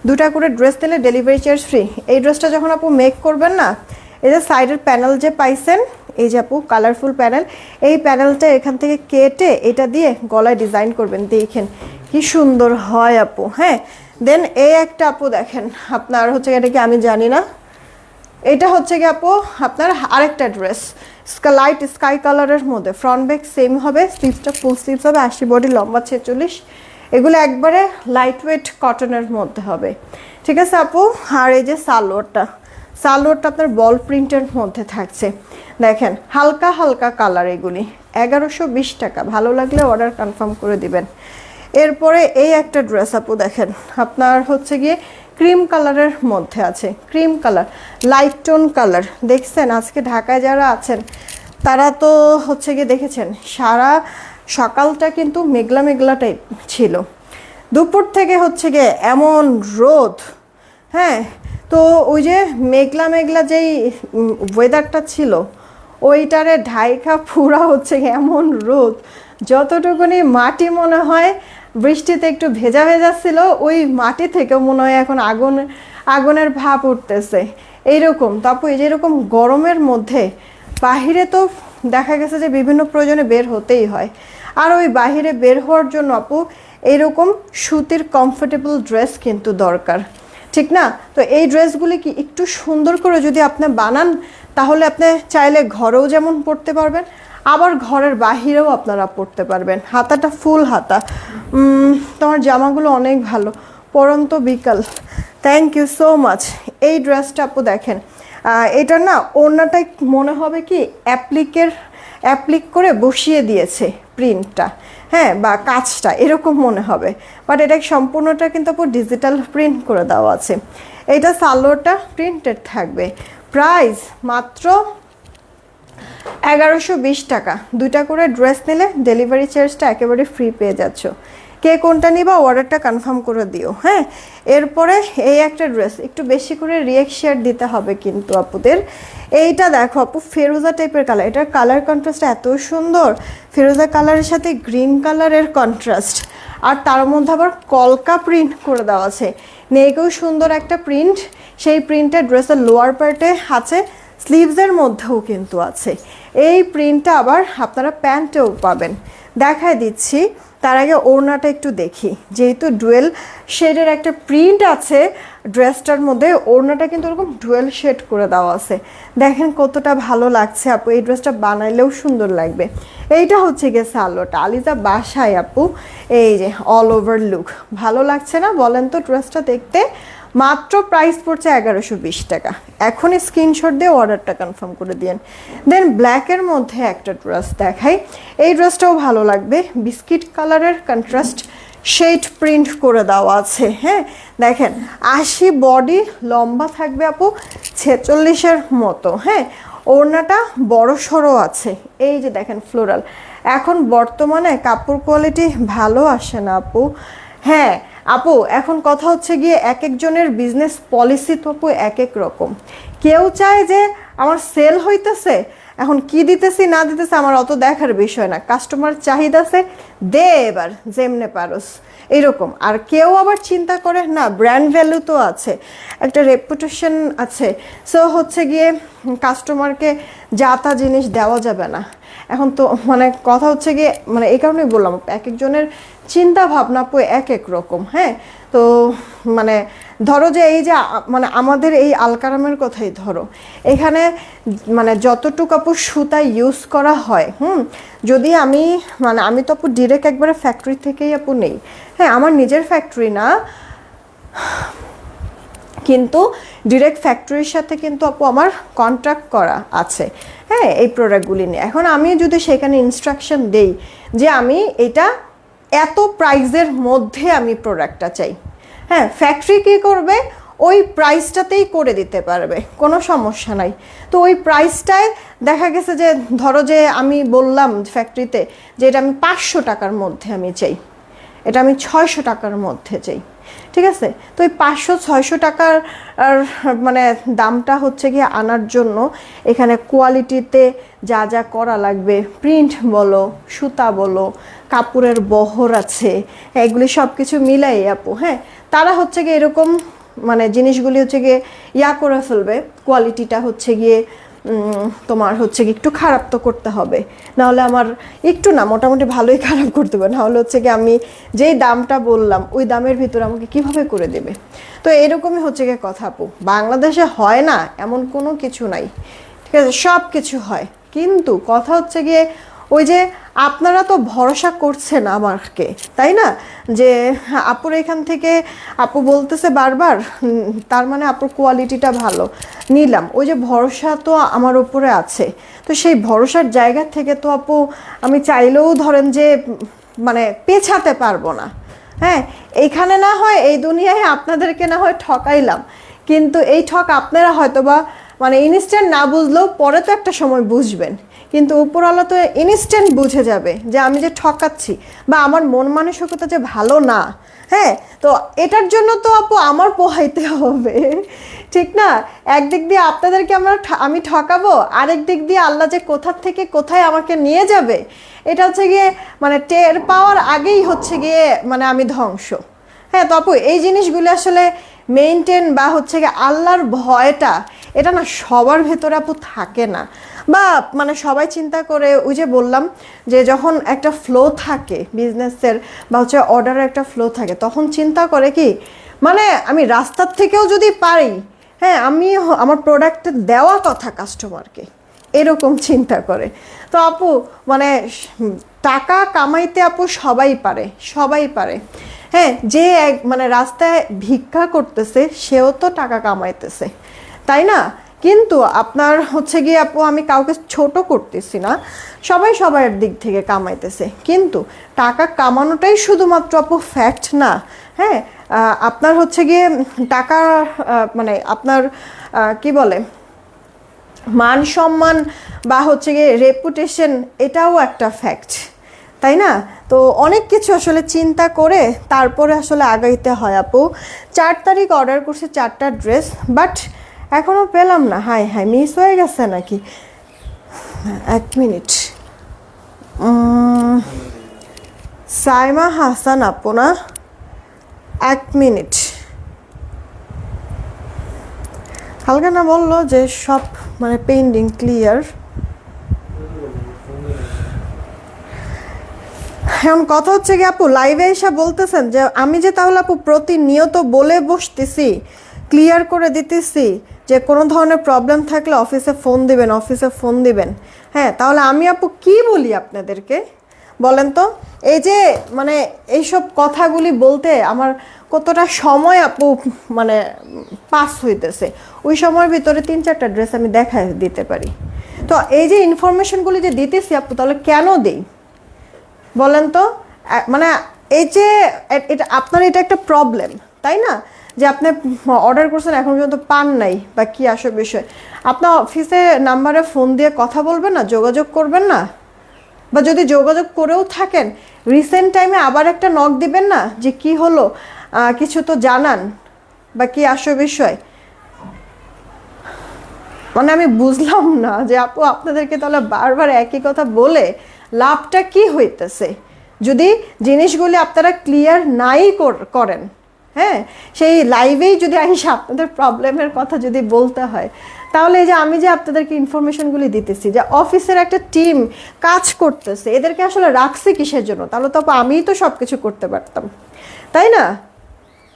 দুটা করে ড্রেস নিলে ডেলিভারি চার্জ ফ্রি। এই ড্রেসটা যখন আপু মেক করবেন না, এই যে সাইডের প্যানেল যে পাইছেন, এই যে আপু কালারফুল প্যানেল, এই প্যানেলটা এখান থেকে কেটে এটা দিয়ে গলায় ডিজাইন করবেন, দেখেন কি সুন্দর হয় আপু। হ্যাঁ, দেন এই একটা আপু দেখেন, আপনার হচ্ছে এটা কি আমি জানি না, এটা হচ্ছে কি আপু আপনার আরেকটা ড্রেস লাইট স্কাই কালারের মধ্যে, ফ্রন্ট ব্যাক সেম হবে, স্লিভসটা ফুল স্লিভস হবে, 80 বডি, লম্বা 46। এগুলো একবারে লাইট ওয়েট কটনের মধ্যে হবে, ঠিক আছে আপু। আর এই যে সালোয়ারটা, সালোয়ারটা আপনার বল প্রিন্টের মধ্যে থাকছে, দেখেন হালকা হালকা কালার। এগুলি 1120 টাকা। ভালো লাগলে অর্ডার কনফার্ম করে দিবেন। এরপরে এই একটা ড্রেস আপু দেখেন, আপনার হচ্ছে গিয়ে ক্রিম কালারের মধ্যে আছে, cream colour, light tone colour. দেখছেন আজকে ঢাকায় যারা আছেন তারা তো হচ্ছে গিয়ে দেখেছেন সারা সকালটা কিন্তু মেঘলা মেঘলা টাইপ ছিল, দুপুর থেকে হচ্ছে গিয়ে এমন রোদ। হ্যাঁ, তো ওই যে মেঘলা মেঘলা যেই ওয়েদারটা ছিল ওইটারে ঢাইকা পুরা হচ্ছে এমন রোদ, যতটুকুনি মাটি মনে হয় বৃষ্টিতে একটু ভেজা ভেজা ছিল, ওই মাটি থেকে মনে হয় এখন আগুনের ভাপ উঠতেছে এইরকম। তারপর এই যে এরকম গরমের মধ্যে বাহিরে তো দেখা গেছে যে বিভিন্ন প্রয়োজনে বের হতেই হয়, আর ওই বাহিরে বের হওয়ার জন্য আপু এইরকম সুতির কমফোর্টেবল ড্রেস কিন্তু দরকার, ঠিক না? তো এই ড্রেসগুলি কি একটু সুন্দর করে যদি আপনি বানান, তাহলে আপনি চাইলে ঘরেও যেমন পরতে পারবেন, আবার ঘরের বাহিরেও আপনারা পরতে পারবেন। হাতাটা ফুল হাতা। তোমার জামাগুলো অনেক ভালো, পরন্ত বিকাল, থ্যাংক ইউ সো মাচ। এই ড্রেসটা আপু দেখেন, এটা না ওড়নাটাই মনে হবে কি অ্যাপ্লিক করে বসিয়ে দিয়েছে প্রিন্টটা, হ্যাঁ, বা কাজটা এরকম মনে হবে, বাট এটা সম্পূর্ণটা কিন্তু আপু ডিজিটাল প্রিন্ট করে দেওয়া আছে। এইটা সালোয়ারটা প্রিন্টেড থাকবে। প্রাইস মাত্র 1120 টাকা। দুইটা করে ড্রেস নিলে ডেলিভারি চার্জটা একেবারে ফ্রি পেয়ে যাচ্ছ। কে কোনটা নিবা অর্ডারটা কনফার্ম করে দিও। হ্যাঁ, এরপরে এই একটা ড্রেস একটু বেশি করে রিয়েক্ট শেয়ার দিতে হবে কিন্তু আপুদের। এইটা দেখো আপু ফেরোজা টাইপের কালার, এটার কালার কন্ট্রাস্ট এত সুন্দর, ফেরোজা কালারের সাথে গ্রিন কালারের কন্ট্রাস্ট, আর তার মধ্যে আবার কলকা প্রিন্ট করে দেওয়া আছে, নেকেও সুন্দর একটা প্রিন্ট। সেই প্রিন্টের ড্রেসের লোয়ার পার্টে আছে, স্লিভসের মধ্যেও কিন্তু আছে। এই প্রিন্টটা আবার আপনারা প্যান্টেও পাবেন, দেখায় দিচ্ছি। তার আগে ওড়নাটা একটু দেখি, যেহেতু ডুয়েল শেডের একটা প্রিন্ট আছে ড্রেসটার মধ্যে, ওড়নাটা কিন্তু এরকম ডুয়েল শেড করে দেওয়া আছে। দেখেন কতটা ভালো লাগছে আপু, এই ড্রেসটা বানাইলেও সুন্দর লাগবে। এইটা হচ্ছে গিয়ে সালোয়ারটা, আলিজা বাসায় আপু এই যে অল ওভার লুক, ভালো লাগছে না বলেন তো ড্রেসটা দেখতে? মাত্র প্রাইস পড়ছে 1120 টাকা। এখনই স্ক্রিনশট দিয়ে অর্ডারটা কনফার্ম করে দিন। দেন ব্ল্যাকের মধ্যে একটা ড্রেস দেখাই, এই ড্রেসটাও ভালো লাগবে, বিস্কিট কালারের কন্ট্রাস্ট শেড প্রিন্ট করে দেওয়া আছে। হ্যাঁ, দেখেন 80 বডি, লম্বা থাকবে আপু 46-এর মতো। হ্যাঁ, ওড়নাটা বড় সড়ো আছে, এই যে দেখেন ফ্লোরাল। এখন বর্তমানে কাপড় কোয়ালিটি ভালো আসে না আপু। হ্যাঁ আপু, এখন কথা হচ্ছে গিয়ে এক একজনের বিজনেস পলিসি তো আপু এক এক রকম। কেউ চায় যে আমার সেল হইতেছে, এখন কি দিতেছি না দিতেছে আমার অত দেখার বিষয় না, কাস্টমার চাহিদা আছে দে এবার যেমনে পারোস এরকম। আর কেউ আবার চিন্তা করে না ব্র্যান্ড ভ্যালু তো আছে, একটা রেপুটেশন আছে, সো হচ্ছে গিয়ে কাস্টমারকে যা তা জিনিস দেওয়া যাবে না। এখন তো মানে কথা হচ্ছে গিয়ে মানে এই কারণেই বললাম এক একজনের চিন্তা ভাবনা এক এক রকম। হ্যাঁ, তো মানে ধরো যে এই যে মানে আমাদের এই আলকারামের কথাই ধরো, এখানে মানে যতটুকু আপু সুতা ইউজ করা হয়, যদি আমি মানে আমি তো আপু ডিরেক্ট একবারে ফ্যাক্টরি থেকেই আপু নেই। হ্যাঁ, আমার নিজের ফ্যাক্টরি না, কিন্তু ডিরেক্ট ফ্যাক্টরির সাথে কিন্তু আপু আমার কন্ট্রাক্ট করা আছে। হ্যাঁ, এই প্রোডাক্টগুলি নিয়ে এখন আমি যদি সেখানে ইনস্ট্রাকশন দেই যে আমি এটা এত প্রাইসের মধ্যে আমি প্রোডাক্টটা চাই, হ্যাঁ, ফ্যাক্টরি কী করবে ওই প্রাইসটাতেই করে দিতে পারবে, কোনো সমস্যা নাই। তো ওই প্রাইসটায় দেখা গেছে যে ধরো যে আমি বললাম ফ্যাক্টরিতে যে এটা আমি 500 টাকার মধ্যে আমি চাই, এটা আমি 600 টাকার মধ্যে চাই, ঠিক আছে? তো এই 500-600 টাকার মানে দামটা হচ্ছে গিয়ে আনার জন্য এখানে কোয়ালিটিতে যা যা করা লাগবে, প্রিন্ট বলো, সুতা বলো, কাপড়ের বহর আছে, এগুলি সব কিছু মিলাই আপু, হ্যাঁ তারা হচ্ছে গিয়ে এরকম মানে জিনিসগুলি হচ্ছে গিয়ে করে ফেলবে, কোয়ালিটিটা হচ্ছে গিয়ে তোমার হচ্ছে কি একটু খারাপ তো করতে হবে, নাহলে আমার একটু না মোটামুটি ভালোই খারাপ করতে হবে, নাহলে হচ্ছে কি আমি যেই দামটা বললাম ওই দামের ভিতরে আমাকে কিভাবে করে দেবে। তো এরকমই হচ্ছে গিয়ে কথা আপু, বাংলাদেশে হয় না এমন কোনো কিছু নাই, ঠিক আছে, সব কিছু হয়, কিন্তু কথা হচ্ছে গিয়ে ওই যে আপনারা তো ভরসা করছেন আমাকে, তাই না, যে আপুর এখান থেকে আপু বলতেছে বারবার, তার মানে আপুর কোয়ালিটিটা ভালো, নিলাম, ওই যে ভরসা তো আমার উপরে আছে। তো সেই ভরসার জায়গা থেকে তো আপু আমি চাইলেও ধরেন যে মানে পেছাতে পারবো না। হ্যাঁ, এইখানে না হয় এই দুনিয়ায় আপনাদেরকে না হয় ঠকাইলাম, কিন্তু এই ঠক আপনারা হয়তো বা মানে ইনস্ট্যান্ট না বুঝলেও পরে তো একটা সময় বুঝবেন, কিন্তু উপরওয়ালা তো ইনস্ট্যান্ট বুঝে যাবে যে আমি যে ঠকাচ্ছি বা আমার মন মানসিকতা যে ভালো না। হ্যাঁ, তো এটার জন্য তো আপু আমার পোহাইতে হবে, ঠিক না? একদিক দিয়ে আপনাদেরকে আমি ঠকাবো, আরেক দিক দিয়ে আল্লাহ যে কোথা থেকে কোথায় আমাকে নিয়ে যাবে এটা হচ্ছে গিয়ে মানে টের পাওয়ার আগেই হচ্ছে গিয়ে মানে আমি ধ্বংস। হ্যাঁ, তো আপু এই জিনিসগুলো আসলে মেইনটেন বা হচ্ছে গিয়ে আল্লাহর ভয়টা এটা না সবার ভেতরে আপু থাকে না, বা মানে সবাই চিন্তা করে ওই যে বললাম যে যখন একটা ফ্লো থাকে বিজনেসের বা হচ্ছে অর্ডারের একটা ফ্লো থাকে, তখন চিন্তা করে কি মানে আমি রাস্তার থেকেও যদি পারি, হ্যাঁ আমি আমার প্রোডাক্ট দেওয়া কথা কাস্টমারকে, এরকম চিন্তা করে। তো আপু মানে টাকা কামাইতে আপু সবাই পারে, সবাই পারে। হ্যাঁ, যে মানে রাস্তায় ভিক্ষা করতেছে সেও তো টাকা কামাইতেছে, তাই না? কিন্তু আপনার হচ্ছে গিয়ে আপু আমি কাউকে ছোট করতেছি না, সবাই সবার দিক থেকে কামাইতেছে, কিন্তু টাকা কামানোটাই শুধুমাত্র আপু ফ্যাক্ট না। হ্যাঁ, আপনার হচ্ছে গিয়ে টাকা মানে আপনার কি বলে মান সম্মান বা হচ্ছে গিয়ে রেপুটেশন, এটাও একটা ফ্যাক্ট, তাই না? তো অনেক কিছু আসলে চিন্তা করে তারপরে আসলে আগাইতে হয় আপু। 4 তারিখ অর্ডার করছি 4টা ড্রেস, বাট এখনও পেলাম না। হাই হাই, মিস হয়ে গেছে নাকি? 1 মিনিট, সাইমা হাসান আপু না? 1 মিনিট। হালকা না বললো যে সব মানে পেন্ডিং ক্লিয়ার। এখন কথা হচ্ছে কি আপু লাইভে এসে বলতেছেন যে আমি যে তাহলে আপু প্রতিনিয়ত বলে বসতেছি, ক্লিয়ার করে দিতেছি যে কোনো ধরনের প্রবলেম থাকলে অফিসে ফোন দিবেন, অফিসে ফোন দিবেন। হ্যাঁ, তাহলে আমি আপু কি বলি আপনাদেরকে বলেন তো? এই যে মানে এইসব কথাগুলি বলতে আমার কতটা সময় আপু মানে পাস হইতেছে, ওই সময়ের ভিতরে 3-4টা ড্রেস আমি দেখায় দিতে পারি। তো এই যে ইনফরমেশনগুলি যে দিতেছি আপু, তাহলে কেন দেই বলেন তো? মানে এই যে এটা আপনার এটা একটা প্রবলেম, তাই না, যে আপনি অর্ডার করছেন এখন পর্যন্ত পান নাই বা কি আসল বিষয়, আপনার অফিসে নাম্বারে ফোন দিয়ে কথা বলবেন না, যোগাযোগ করবেন না, বা যদি যোগাযোগ করেও থাকেন রিসেন্ট টাইমে আবার একটা নক দিবেন না যে কি হলো, কিছু তো জানান বা কি আসল বিষয়। মানে আমি বুঝলাম না যে আপু আপনাদেরকে তাহলে বারবার একই কথা বলে লাভটা কি হইতেছে, যদি জিনিসগুলি আপনারা ক্লিয়ার নাই করেন। হ্যাঁ, সেই লাইভেই যদি আইসা আপনাদের প্রবলেমের কথা যদি বলতে হয়, তাহলে এই যে আমি যে আপনাদেরকে ইনফরমেশনগুলি দিতেছি যে অফিসের একটা টিম কাজ করতেছে, এদেরকে আসলে রাখছি কিসের জন্য? তাহলে তো আমিই তো সব কিছু করতে পারতাম, তাই না?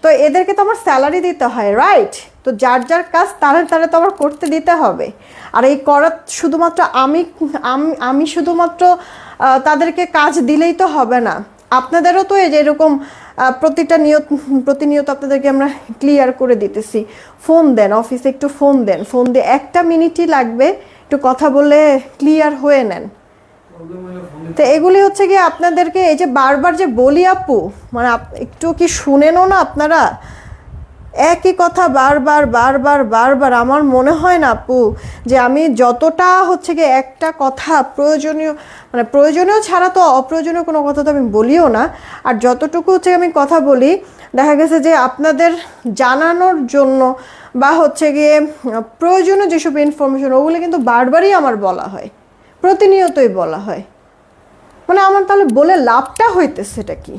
তো এদেরকে তো আমার স্যালারি দিতে হয়, রাইট? তো যার যার কাজ তারা তো আমার করতে দিতে হবে। আর এই করা শুধুমাত্র আমি শুধুমাত্র তাদেরকে কাজ দিলেই তো হবে না, আপনাদেরও তো এই যে এরকম প্রতিনিয়ত আপনাদেরকে আমরা ক্লিয়ার করে দিতেছি। ফোন দেন অফিসে, একটু ফোন দেন, ফোন দিয়ে 1টা মিনিটই লাগবে, একটু কথা বলে ক্লিয়ার হয়ে নেন। তো এগুলি হচ্ছে কি আপনাদেরকে এই যে বারবার যে বলি আপু, মানে একটু কি শুনেনও না আপনারা? একই কথা বারবার বারবার বারবার। আমার মনে হয় না আপু যে আমি যতটা হচ্ছে গিয়ে একটা কথা প্রয়োজনীয়, মানে প্রয়োজনীয় ছাড়া তো অপ্রয়োজনীয় কোনো কথা তো আমি বলিও না, আর যতটুকু হচ্ছে আমি কথা বলি দেখা গেছে যে আপনাদের জানানোর জন্য বা হচ্ছে গিয়ে প্রয়োজনীয় যেসব ইনফরমেশন ওগুলো কিন্তু বারবারই আমার বলা হয়, প্রতিনিয়তই বলা হয়। মানে আমার তাহলে বলে লাভটা হইতেছে এটা কি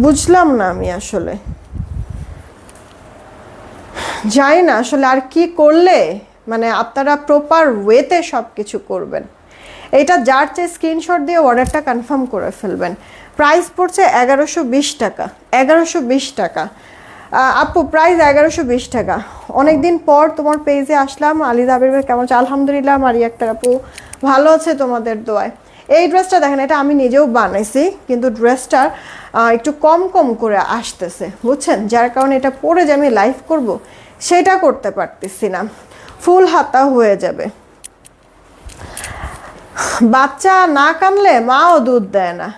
বুঝলাম না আমি আসলে, জানি না আসলে আর কি করলে মানে আপনারা প্রপার ওয়েতে সব কিছু করবেন। এটা যার চেয়ে স্ক্রিনশট দিয়ে অর্ডারটা কনফার্ম করে ফেলবেন। প্রাইস পড়ছে 1120 টাকা, 1120 টাকা আপু, প্রাইস 1120 টাকা। অনেক দিন পর তোমার পেজে আসলাম। আলিদা আবির ভাই কেমন আছে? আলহামদুলিল্লাহ। মারিয়া আক্তার আপু ভালো আছে তোমাদের দোয়ায়। এই ড্রেসটা দেখেন, এটা আমি নিজেও বানাইছি, কিন্তু ড্রেসটা একটু কম কম করে আসতেছে বুঝছেন, যার কারণে এটা পরে যে আমি লাইভ করব সেটা করতে পারতেছি না, ফুল হাতা হয়ে যাবে। বাচ্চা না কানলে মাও দুধ দেয় না,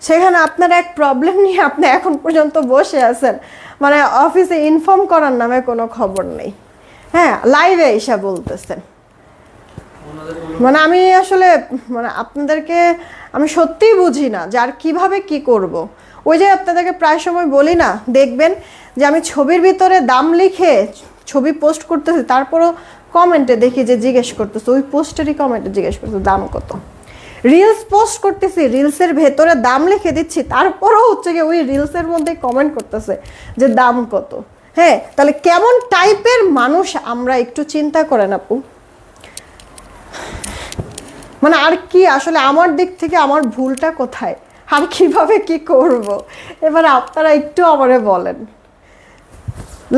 সেখানে আপনার এক প্রবলেম নিয়ে আপনি এখন পর্যন্ত বসে আছেন, মানে অফিসে ইনফর্ম করার নামে কোনো খবর নেই। হ্যাঁ, লাইভে এসে বলতেছেন। মানে আমি আসলে মানে আপনাদেরকে আমি সত্যিই বুঝি না যে আর কীভাবে কী করব। ওই যে আপনাদেরকে প্রায় সময় বলি না, দেখবেন যে আমি ছবির ভিতরে দাম লিখে ছবি পোস্ট করতেছি, তারপরও কমেন্টে দেখি যে জিজ্ঞেস করতেছে, ওই পোস্টেরই কমেন্টে জিজ্ঞেস করতেছে দাম কত। রিলস পোস্ট করতেছি, রিলসের ভেতরে দাম লিখে দিচ্ছি, তারপরও হচ্ছে গিয়ে ওই রিলসের মধ্যে কমেন্ট করতেছে যে দাম কত। হ্যাঁ, তাহলে কেমন টাইপের মানুষ আমরা একটু চিন্তা করেন আপু। মানে আর কি আসলে আমার দিক থেকে আমার ভুলটা কোথায়, আর কিভাবে কি করব, এবার আপনারা একটু আমারে বলেন।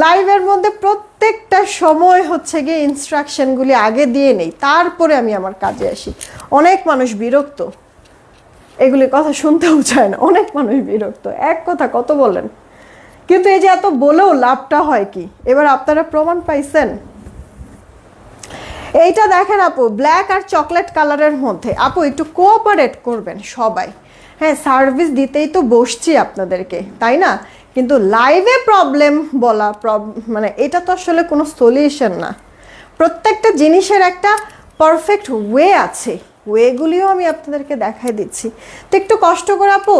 লাইভের মধ্যে প্রত্যেকটা সময় হচ্ছে গিয়ে ইনস্ট্রাকশনগুলি আগে দিয়ে নেই, তারপরে আমি আমার কাজে আসি। অনেক মানুষ বিরক্ত, এগুলি কথা শুনতেও চায় না, অনেক মানুষ বিরক্ত, এক কথা কত বলেন, কিন্তু এই যে এত বলেও লাভটা হয় কি, এবার আপনারা প্রমাণ পাইছেন। এইটা দেখেন আপু, ব্ল্যাক আর চকলেট কালারের মধ্যে। আপু একটু কোঅপারেট করবেন সবাই। হ্যাঁ, সার্ভিস দিতেই তো বসছি আপনাদেরকে, তাই না? কিন্তু লাইভে প্রবলেম বলা মানে এটা তো আসলে কোনো সলিউশন না। প্রত্যেকটা জিনিসের একটা পারফেক্ট ওয়ে আছে, ওয়েগুলিও আমি আপনাদেরকে দেখাই দিচ্ছি। তো একটু কষ্ট করে আপু,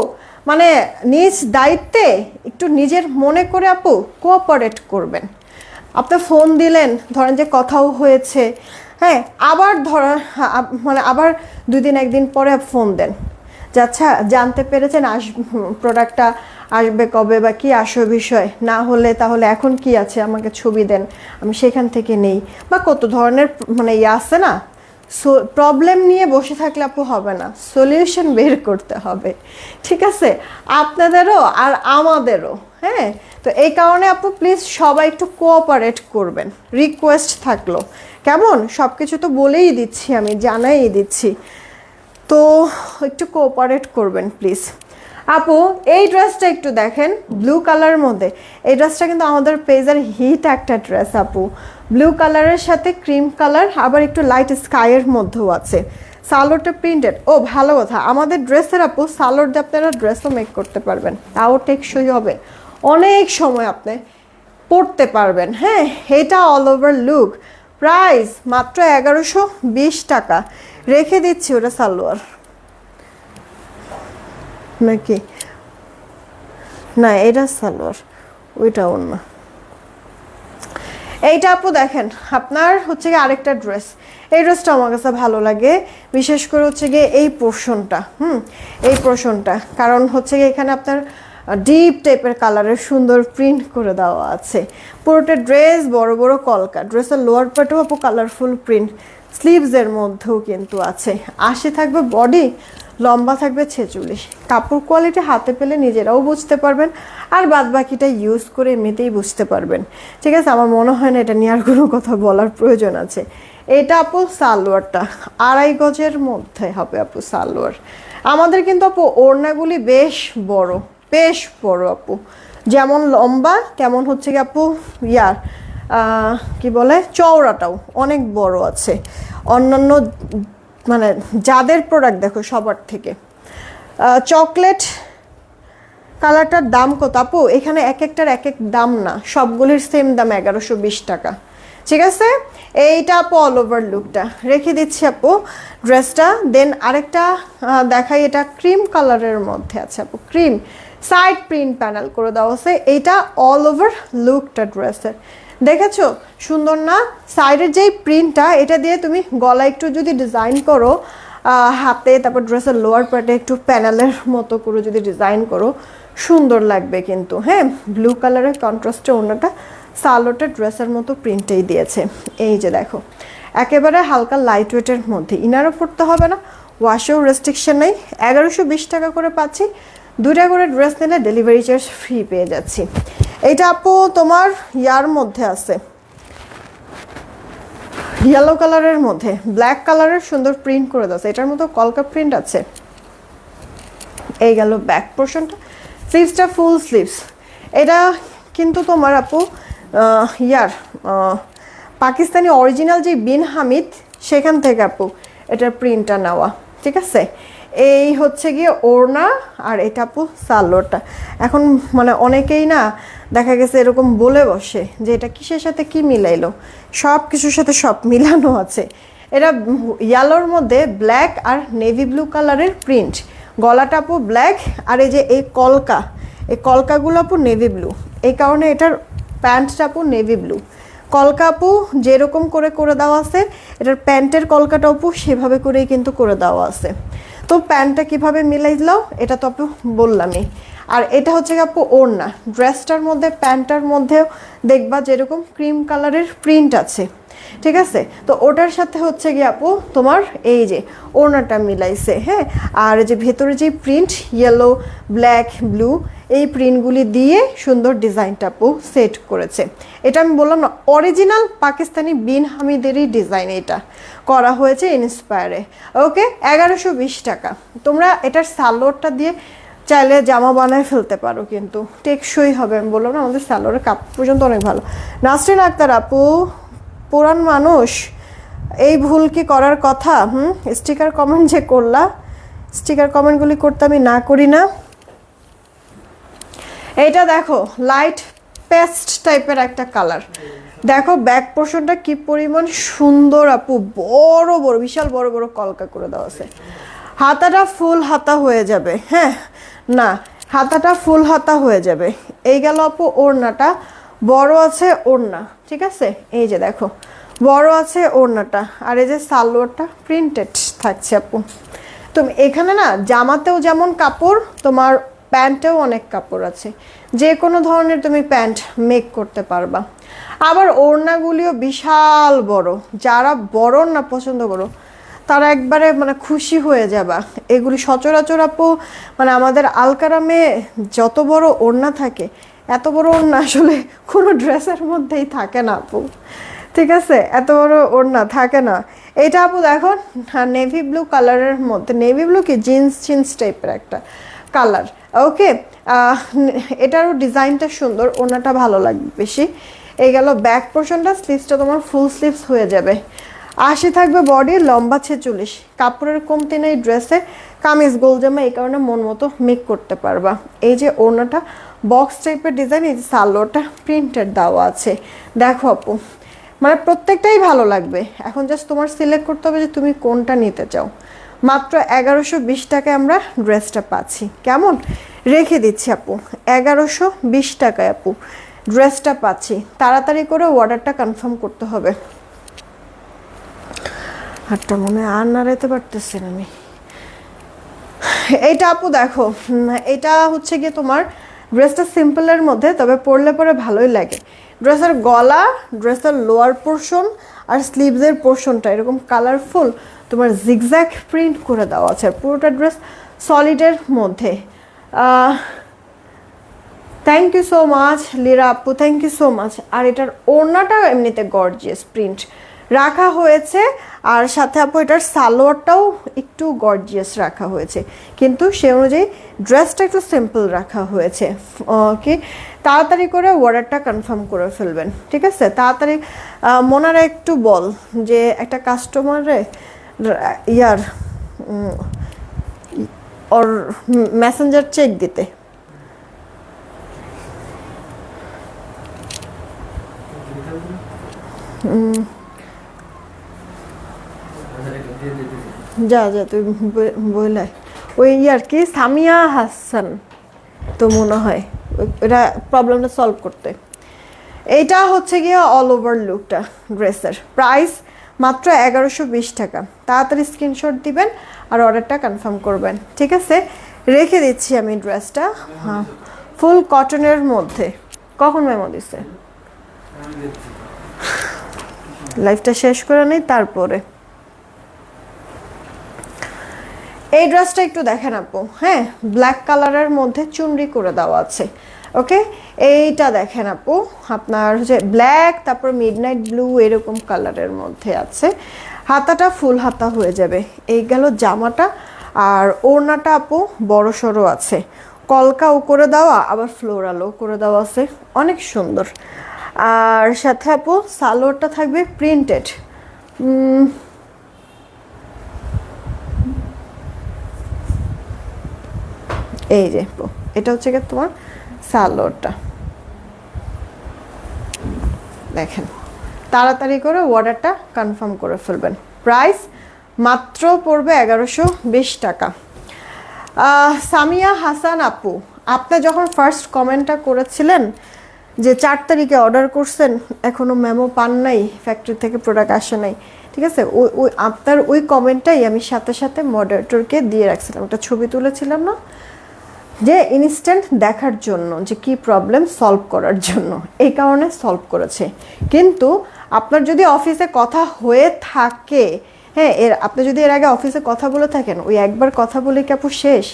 মানে নিজ দায়িত্বে একটু নিজের মনে করে আপু কোঅপারেট করবেন। আপনি ফোন দিলেন, ধরেন যে কথাও হয়েছে, হ্যাঁ, আবার মানে আবার 2 দিন 1 দিন পরে ফোন দেন যে আচ্ছা জানতে পেরেছেন প্রোডাক্টটা আসবে কবে বা কি আসো বিষয়, না হলে তাহলে এখন কি আছে আমাকে ছবি দেন, আমি সেখান থেকে নেই। বা কত ধরনের মানে ইয়ে আছে না, প্রবলেম নিয়ে বসে থাকলে আপু হবে না, সলিউশন বের করতে হবে, ঠিক আছে, আপনাদেরও আর আমাদেরও। হ্যাঁ, তো এই কারণে আপু প্লিজ সবাই একটু কোঅপারেট করবেন, রিকোয়েস্ট থাকলো। কেমন, সব কিছু তো বলেই দিচ্ছি, আমি জানাই দিচ্ছি, তো একটু কোঅপারেট করবেন প্লিজ। আপু এই ড্রেসটা একটু দেখেন, ব্লু কালারের মধ্যে। এই ড্রেসটা কিন্তু আমাদের পেজের হিট একটা ড্রেস আপু, ব্লু কালারের সাথে ক্রিম কালার, আবার একটু লাইট স্কাইয়ের মধ্যেও আছে। সালোয়ারটা প্রিন্টেড। ও ভালো কথা, আমাদের ড্রেসের আপু সালোয়ার দিয়ে আপনারা ড্রেসও মেক করতে পারবেন, তাও টেকসই হবে, অনেক সময় আপনি পরতে পারবেন। হ্যাঁ, এটা অল ওভার লুক। প্রাইস মাত্র 1120 টাকা রেখে দিচ্ছি। ওটা সালোয়ার নাকি না, এটা সালোয়ার, ওইটা অন্য। এইটা আপু দেখেন, আপনার হচ্ছে গিয়ে আরেকটা ড্রেস। এই ড্রেসটা আমার কাছে ভালো লাগে, বিশেষ করে হচ্ছে গিয়ে এই পোর্শনটা। এই পোর্শনটা, কারণ হচ্ছে গিয়ে এখানে আপনার ডিপ টাইপের কালারের সুন্দর প্রিন্ট করে দেওয়া আছে। পুরোটা ড্রেস বড় বড় কলকা, ড্রেসের লোয়ার পার্টেও আপু কালারফুল প্রিন্ট, স্লিভসের মধ্যেও কিন্তু আছে। আশি থাকবে বডি, লম্বা থাকবে 46। কাপড় কোয়ালিটি হাতে পেলে নিজেরাও বুঝতে পারবেন, আর বাদ বাকিটা ইউজ করে এমনিতেই বুঝতে পারবেন, ঠিক আছে। আমার মনে হয় না এটা নিয়ে আর কোনো কথা বলার প্রয়োজন আছে। এটা আপু সালোয়ারটা 2.5 গজের মধ্যে হবে আপু সালোয়ার। আমাদের কিন্তু আপু ওড়নাগুলি বেশ বড়, বেশ বড় আপু, যেমন লম্বা তেমন হচ্ছে কি আপু ইয়ার কি বলে চওড়াটাও অনেক বড় আছে অন্যান্য মানে যাদের প্রোডাক্ট দেখো সবার থেকে। চকলেট কালারটার দাম কত আপু? এখানে এক একটার এক এক দাম না, সবগুলির সেম দাম 1120 টাকা। ঠিক আছে, এইটা আপু অল ওভার লুকটা রেখে দিচ্ছি আপু ড্রেসটা। দেন আরেকটা দেখাই, এটা ক্রিম কালারের মধ্যে আছে আপু, ক্রিম সাইড প্রিন্ট প্যানেল করে দেওয়া আছে। এইটা অল ওভার লুকটা ড্রেসের, দেখেছো সুন্দর না? সাইডের যেই প্রিন্টটা, এটা দিয়ে তুমি গলা একটু যদি ডিজাইন করো হাতে, তারপর ড্রেসের লোয়ার পার্টে একটু প্যানেলের মতো করে যদি ডিজাইন করো, সুন্দর লাগবে কিন্তু। হ্যাঁ, ব্লু কালারের কন্ট্রাস্টে অন্যটা সালোটা ড্রেসের মতো প্রিন্টেই দিয়েছে। এই যে দেখো, একেবারে হালকা লাইট ওয়েটের মধ্যে, ইনারও পড়তে হবে না, ওয়াশেও রেস্ট্রিকশন নেই। 1120 টাকা করে পাচ্ছি। 2টা করে ড্রেস নিলে ডেলিভারি চার্জ ফ্রি পেয়ে যাচ্ছি। এইটা আপু তোমার ইয়ার মধ্যে আছে, ইয়েলো কালারের মধ্যে ব্ল্যাক কালারের সুন্দর প্রিন্ট করে দাও। এটার মতো কলকা প্রিন্ট আছে। এই গেল ব্যাক পোর্শনটা, স্লিভসটা ফুল স্লিভস। এটা কিন্তু তোমার আপু ইয়ার পাকিস্তানি অরিজিনাল যে বিন হামিদ, সেখান থেকে আপু এটার প্রিন্টটা নেওয়া। ঠিক আছে, এই হচ্ছে গিয়ে ওড়না, আর এটা আপু সালোয়ারটা। এখন মানে অনেকেই না দেখা গেছে এরকম বলে বসে যে এটা কিসের সাথে কি মিলাইলো, সব কিছুর সাথে সব মিলানো আছে। এটা ইয়েলোর মধ্যে ব্ল্যাক আর নেভি ব্লু কালারের প্রিন্ট, গলাটা আপু ব্ল্যাক, আর এই যে এই কলকা, এই কলকাগুলো আপু নেভি ব্লু, এই কারণে এটার প্যান্টটা আপু নেভি ব্লু। কলকা আপু যেরকম করে করে দেওয়া আছে, এটার প্যান্টের কলকাটা আপু সেভাবে করেই কিন্তু করে দেওয়া আছে। তো প্যান্টটা কিভাবে মিলাই দাও এটা তো আপু বললামই। আর এটা হচ্ছে আপু ওড়না, ড্রেসটার মধ্যে প্যান্টটার মধ্যেও দেখবা যেরকম ক্রিম কালারের প্রিন্ট আছে। ঠিক আছে, তো ওটার সাথে হচ্ছে গিয়ে আপু তোমার এই যে ওড়নাটা মিলাইছে। হ্যাঁ, আর যে ভেতরে যে প্রিন্ট ইয়েলো ব্ল্যাক ব্লু, এই প্রিন্টগুলি দিয়ে সুন্দর ডিজাইনটা আপু সেট করেছে। এটা আমি বললাম না, অরিজিনাল পাকিস্তানি বিন হামিদেরই ডিজাইন এটা করা হয়েছে ইন্সপায়ারে। ওকে, 1120 টাকা। তোমরা এটার সালোয়ারটা দিয়ে চাইলে জামা বানায় ফেলতে পারো, কিন্তু টেকসই হবে। আমি বললাম না, আমাদের সালোয়ারের কাপড় পর্যন্ত অনেক ভালো। নাসরিন আক্তার আপু, পুরান মানুষ এই ভুল কি করার কথা? স্টিকার কমেন্ট যে করলা, স্টিকার কমেন্টগুলি করতে আমি না করি না। এইটা দেখো লাইট পেস্ট টাইপের একটা কালার, দেখো ব্যাক পোর্শনটা কি পরিমাণ সুন্দর আপু, বড় বড় বিশাল বড় বড় কলকা করে দেওয়া আছে। হাতাটা ফুল হাতা হয়ে যাবে। হ্যাঁ, না হাতাটা ফুল হাতা হয়ে যাবে। এই গেল আপু ওড়নাটা, বড় আছে ওড়না। ঠিক আছে, এই যে দেখো বড় আছে ওড়নাটা, আর এই যে সালোয়ারটা প্রিন্টেড থাকছে আপু। তুমি এখানে না জামাতেও যেমন কাপড়, তোমার প্যান্টেও অনেক কাপড় আছে, যে কোনো ধরনের তুমি প্যান্ট মেক করতে পারবা। আবার ওড়নাগুলিও বিশাল বড়, যারা বড় না পছন্দ করো তারা একবারে মানে খুশি হয়ে যাবা। এগুলি সচরাচর আপু মানে আমাদের আলকারামে যত বড় ওড়না থাকে, এত বড় ওড়না আসলে কোনো ড্রেসের মধ্যেই থাকে না আপু। ঠিক আছে, এত বড় ওড়না থাকে না। এটা আপু দেখো নেভি ব্লু কালারের মধ্যে, নেভি ব্লু কি জিন্স টাইপের একটা কালার। ওকে, এটারও ডিজাইনটা সুন্দর, ওড়নাটা ভালো লাগবে বেশি। এই গেল ব্যাক পোর্শনটা, স্লিভসটা তোমার ফুল স্লিভস হয়ে যাবে। 80 থাকবে বডি, লম্বা 46। কাপড়ের কমতি নেই ড্রেসে, কামিজ গোল জামা, এই কারণে মন মতো মেক করতে পারবা। এই যে ওড়নাটা বক্স টাইপের ডিজাইন, এই যে সালোয়ারটা প্রিন্টেড দেওয়া আছে। দেখো আপু মানে প্রত্যেকটাই ভালো লাগবে। এখন জাস্ট তোমার সিলেক্ট করতে হবে যে তুমি কোনটা নিতে চাও। মাত্র 1120 টাকায় আমরা ড্রেসটা পাচ্ছি। কেমন রেখে দিচ্ছি আপু, 1120 টাকায় আপু ড্রেসটা পাচ্ছি। তাড়াতাড়ি করে অর্ডারটা কনফার্ম করতে হবে। হাতটা মনে আর নাড়াইতে পারতেছেন আমি। এইটা আপু দেখো, এটা হচ্ছে গিয়ে তোমার ড্রেসটা সিম্পলের মধ্যে, তবে পরলে পরে ভালোই লাগে। ড্রেসের গলা, ড্রেসের লোয়ার পোর্শন আর স্লিভসের পোর্শনটা এরকম কালারফুল তোমার জিগজ্যাগ প্রিন্ট করে দেওয়া আছে। পুরোটা ড্রেস সলিডের মধ্যে। Thank you so much Lira আপু, থ্যাংক ইউ সো মাচ। আর এটার ওড়নাটাও এমনিতে গর্জিয়াস প্রিন্ট রাখা হয়েছে, আর সাথে আপু এটার সালোয়ারটাও একটু গর্জিয়াস রাখা হয়েছে, কিন্তু সে অনুযায়ী ড্রেসটা একটু সিম্পল রাখা হয়েছে। ওকে, তাড়াতাড়ি করে অর্ডারটা কনফার্ম করে ফেলবেন। ঠিক আছে, তাড়াতাড়ি মনারা একটু বল যে একটা কাস্টমারে ওর মেসেঞ্জার চেক দিতে, যা যা তুই বলে ওই আর কি সামিয়া হাসান তো মনে হয় এটা প্রবলেমটা সলভ করতে। এইটা হচ্ছে গিয়ে অল ওভার লুকটা ড্রেসের প্রাইস মাত্র 1120 টাকা। তাড়াতাড়ি স্ক্রিনশট দিবেন আর অর্ডারটা কনফার্ম করবেন, ঠিক আছে? রেখে দিচ্ছি আমি ড্রেসটা। হ্যাঁ, ফুল কটনের মধ্যে। কখন মেমো দিছে? লাইফটা শেষ করে নেই তারপরে। এই ড্রেসটা একটু দেখেন আপু, হ্যাঁ ব্ল্যাক কালারের মধ্যে চুনরি করে দেওয়া আছে। ওকে, এইটা দেখেন আপু, আপনার হচ্ছে ব্ল্যাক তারপর মিডনাইট ব্লু এরকম কালারের মধ্যে আছে। হাতাটা ফুল হাতা হয়ে যাবে। এই গেল জামাটা। আর ওড়নাটা আপু বড় সড়ো আছে, কলকাও করে দেওয়া আবার ফ্লোরালও করে দেওয়া আছে, অনেক সুন্দর। আর সাথে আপু সালোয়ারটা থাকবে প্রিন্টেড। এই যে এটা হচ্ছে কি তোমার সালোয়ারটা, দেখেন। তাড়াতাড়ি করে অর্ডারটা কনফার্ম করে ফেলবেন। প্রাইস মাত্র পড়বে 1120 টাকা। সামিয়া হাসান আপু, আপনি যখন ফার্স্ট কমেন্টটা করেছিলেন যে 4 তারিখে অর্ডার করছেন, এখনও মেমো পান নাই, ফ্যাক্টরি থেকে প্রোডাক্ট আসে নাই, ঠিক আছে? ওই আপনার ওই কমেন্টটাই আমি সাথে সাথে মডারেটরকে দিয়ে রাখছিলাম, একটা ছবি তুলেছিলাম না, যে ইনস্ট্যান্ট দেখার জন্য যে কি প্রবলেম সলভ করার জন্য, এই কারণে সলভ করেছে। কিন্তু আপনার যদি অফিসে কথা হয়ে থাকে, হ্যাঁ আপনি যদি এর আগে অফিসে কথা বলে থাকেন, ওই একবার কথা বলে কি আপু শেষ?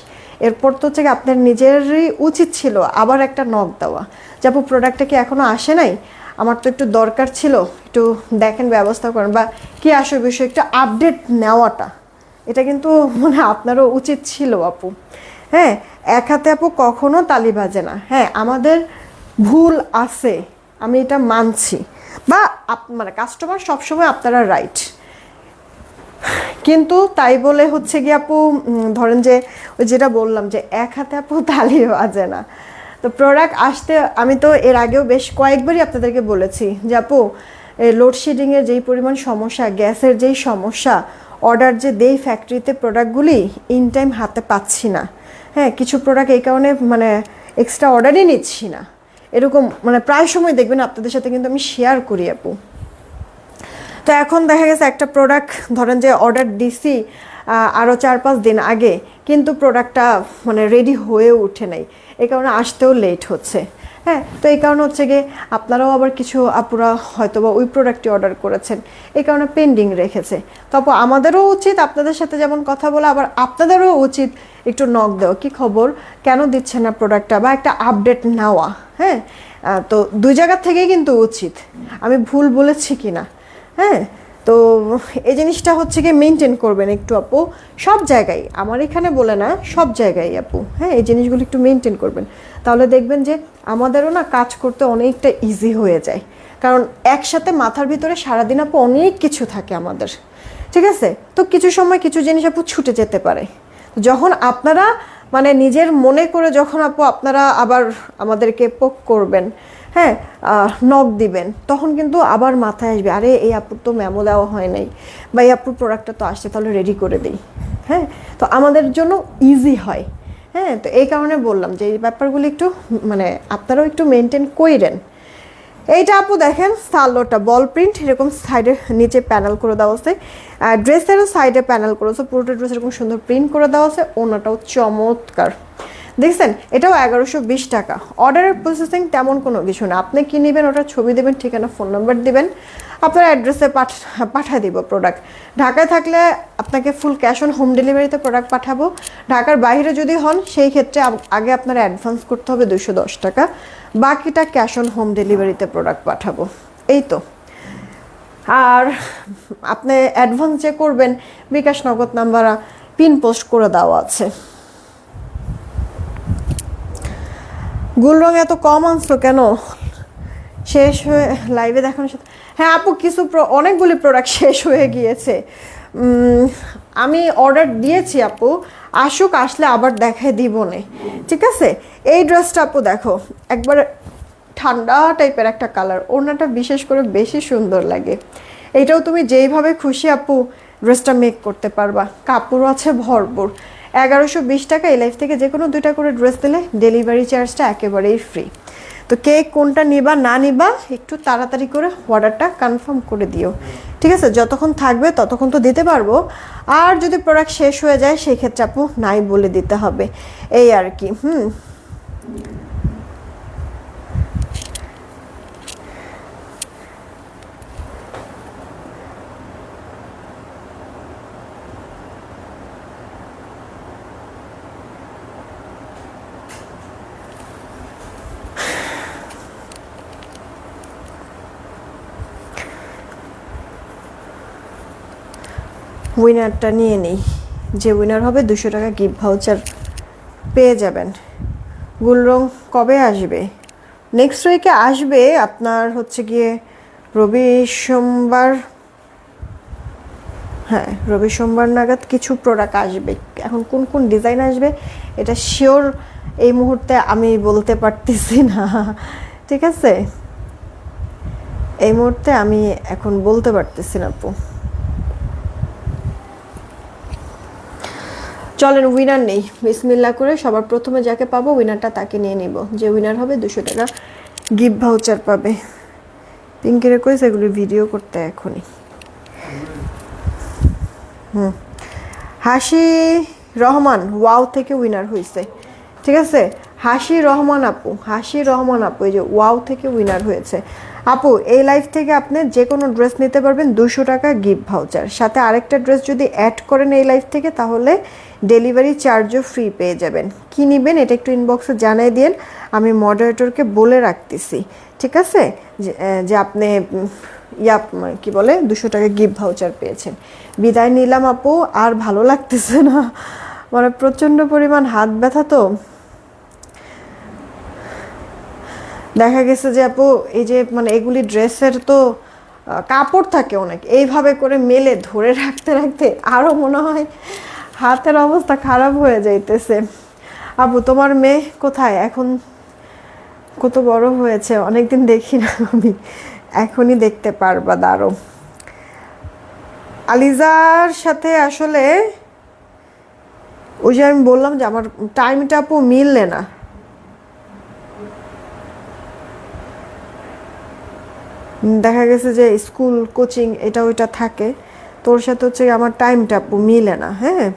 এরপর তো হচ্ছে আপনার নিজেরই উচিত ছিল আবার একটা নক দেওয়া, যে আপু প্রোডাক্টটা কি এখনও আসে নাই, আমার তো একটু দরকার ছিল, একটু দেখেন ব্যবস্থা করেন, বা কি আসে বিষয় একটু আপডেট নেওয়াটা, এটা কিন্তু মানে আপনারও উচিত ছিল আপু। হ্যাঁ, এক হাতে আপু কখনো তালি বাজে না। হ্যাঁ, আমাদের ভুল আছে, আমি এটা মানছি, বা মানে কাস্টমার সবসময় আপনারা রাইট, কিন্তু তাই বলে হচ্ছে কি আপু ধরেন যে ওই যেটা বললাম যে এক হাতে আপু তালি বাজে না। তো প্রোডাক্ট আসতে আমি তো এর আগেও বেশ কয়েকবারই আপনাদেরকে বলেছি যে আপু লোডশেডিংয়ের যেই পরিমাণ সমস্যা, গ্যাসের যেই সমস্যা, অর্ডার যে দেই ফ্যাক্টরিতে প্রোডাক্টগুলি ইন টাইম হাতে পাচ্ছি না। হ্যাঁ, কিছু প্রোডাক্ট এই কারণে মানে এক্সট্রা অর্ডারই নিচ্ছি না, এরকম মানে প্রায় সময় দেখবেন আপনাদের সাথে কিন্তু আমি শেয়ার করি আপু। তো এখন দেখা গেছে একটা প্রোডাক্ট ধরেন যে অর্ডার দিছি আরও 4-5 দিন আগে, কিন্তু প্রোডাক্টটা মানে রেডি হয়ে উঠে নাই, এই কারণে আসতেও লেট হচ্ছে। হ্যাঁ, তো এই কারণে হচ্ছে গিয়ে আপনারাও আবার কিছু আপুরা হয়তো বা ওই প্রোডাক্টটি অর্ডার করেছেন, এই কারণে পেন্ডিং রেখেছে। তারপর আমাদেরও উচিত আপনাদের সাথে যেমন কথা বলা, আবার আপনাদেরও উচিত একটু নক দেওয়া, কী খবর, কেন দিচ্ছে না প্রোডাক্টটা, বা একটা আপডেট নেওয়া। হ্যাঁ, তো দুই জায়গার থেকেই কিন্তু উচিত, আমি ভুল বলেছি কি না। হ্যাঁ, তো এই জিনিসটা হচ্ছে কি মেনটেন করবেন একটু আপু, সব জায়গায়, আমার এখানে বলে না, সব জায়গায় আপু। হ্যাঁ, এই জিনিসগুলো একটু মেনটেন করবেন, তাহলে দেখবেন যে আমাদেরও না কাজ করতে অনেকটা ইজি হয়ে যায়। কারণ একসাথে মাথার ভিতরে সারাদিন আপু অনেক কিছু থাকে আমাদের, ঠিক আছে? তো কিছু সময় কিছু জিনিস আপু ছুটে যেতে পারে। যখন আপনারা মানে নিজের মনে করে যখন আপু আপনারা আবার আমাদেরকে পোক করবেন, হ্যাঁ নক দিবেন, তখন কিন্তু আবার মাথায় আসবে, আরে এই আপুর তো মেমো দেওয়া হয় নাই, বা এই আপুর প্রোডাক্টটা তো আসছে, তাহলে রেডি করে দিই। হ্যাঁ, তো আমাদের জন্য ইজি হয়। হ্যাঁ, তো এই কারণে বললাম যে এই ব্যাপারগুলো একটু মানে আপনারাও একটু মেনটেন করেন। এইটা আপু দেখেন সালোয়ারটা বল প্রিন্ট, এরকম সাইডে নিচে প্যানেল করে দেওয়া আছে, ড্রেসেরও সাইডে প্যানেল করেছে, পুরোটা ড্রেস এরকম সুন্দর প্রিন্ট করে দেওয়া আছে, ওনাটাও চমৎকার দেখছেন। এটাও 1120 টাকা। অর্ডারের প্রসেসিং তেমন কোনো কিছু না, আপনি কি নেবেন ওটার ছবি দেবেন, ঠিকানা ফোন নাম্বার দিবেন, আপনার অ্যাড্রেসে পাঠিয়ে দিব প্রোডাক্ট। ঢাকায় থাকলে আপনাকে ফুল ক্যাশ অন হোম ডেলিভারিতে প্রোডাক্ট পাঠাবো। ঢাকার বাইরে যদি হন সেই ক্ষেত্রে আগে আপনার অ্যাডভান্স করতে হবে 210 টাকা, বাকিটা ক্যাশ অন হোম ডেলিভারিতে প্রোডাক্ট পাঠাবো। এই তো। আর আপনি অ্যাডভান্স যে করবেন, বিকাশ নগদ নাম্বার পিন পোস্ট করে দেওয়া আছে। গুল রং এত কম আনছো কেন? শেষ হয়ে লাইভে দেখানোর সাথে, হ্যাঁ আপু কিছু অনেকগুলি প্রোডাক্ট শেষ হয়ে গিয়েছে। আমি অর্ডার দিয়েছি আপু, আসুক, আসলে আবার দেখাই দিব নে, ঠিক আছে? এই ড্রেসটা আপু দেখো একবার ঠান্ডা টাইপের একটা কালার, ওড়নাটা বিশেষ করে বেশি সুন্দর লাগে। এটাও তুমি যেইভাবে খুশি আপু ড্রেসটা মেক করতে পারবা, কাপড়ও আছে ভরপুর। 1120 টাকা এই লাইফ থেকে যে কোনো 2টা করে ড্রেস দিলে ডেলিভারি চার্জটা একেবারেই ফ্রি। তো কে কোনটা নিবা না নিবা একটু তাড়াতাড়ি করে অর্ডারটা কনফার্ম করে দিও, ঠিক আছে? যতক্ষণ থাকবে ততক্ষণ তো দিতে পারবো, আর যদি প্রোডাক্ট শেষ হয়ে যায় সেই ক্ষেত্রে আপু নাই বলে দিতে হবে, এই আর কি। উইনারটা নিয়ে নেই, যে উইনার হবে 200 টাকা গিফট ভাউচার পেয়ে যাবেন। গুলরং কবে আসবে? নেক্সট উইকে আসবে আপনার হচ্ছে গিয়ে রবি সোমবার, হ্যাঁ রবি সোমবার নাগাদ কিছু প্রোডাক্ট আসবে। এখন কোন কোন ডিজাইন আসবে এটা শিওর এই মুহূর্তে আমি বলতে পারতেছি না, ঠিক আছে? এই মুহূর্তে আমি এখন বলতে পারতেছি না আপু। চলেন উইনার নেই, বিসমিল্লাহ করে সবার প্রথমে যাকে পাবো উইনারটা তাকে নিয়ে নিব। যে উইনার হবে 200 টাকা গিফট ভাউচার পাবে। পিঙ্কিরে কইছে এগুলি ভিডিও করতে এখনই। হাসি রহমান ওয়াও থেকে উইনার হয়েছে, ঠিক আছে? হাসি রহমান আপু, হাসি রহমান আপু এই যে ওয়াও থেকে উইনার হয়েছে। আপু এই লাইফ থেকে আপনি যে কোনো ড্রেস নিতে পারবেন 200 টাকা গিফট ভাউচার, সাথে আরেকটা ড্রেস যদি অ্যাড করেন এই লাইফ থেকে তাহলে ডেলিভারি চার্জও ফ্রি পেয়ে যাবেন। কি নেবেন এটা একটু ইনবক্সে জানিয়ে দিন, আমি মডারেটরকে বলে রাখতেছি, ঠিক আছে? যে আপনি কি বলে 200 টাকা গিফট ভাউচার পেয়েছেন। বিদায় নিলাম আপু, আর ভালো লাগতেছে না, মানে প্রচণ্ড পরিমাণ হাত ব্যথা। তো দেখা গেছে যে আপু এই যে মানে এগুলি ড্রেসের তো কাপড় থাকে অনেক, এইভাবে করে মেলে ধরে রাখতে রাখতে আরও মনে হয় হাতের অবস্থা খারাপ হয়ে যাইতেছে। আপু তোমার মেয়ে কোথায় এখন? কত বড় হয়েছে, অনেকদিন দেখি না আমি, এখনই দেখতে পারবা। দাঁড়ো, আলিজার সাথে আসলে ওই যে আমি বললাম যে আমার টাইমটা আপু মিললে না। দেখা গেছে যে স্কুল কোচিং এটা ওইটা থাকে, তোর সাথে হচ্ছে আমার টাইমটা আপু মিলে না। হ্যাঁ,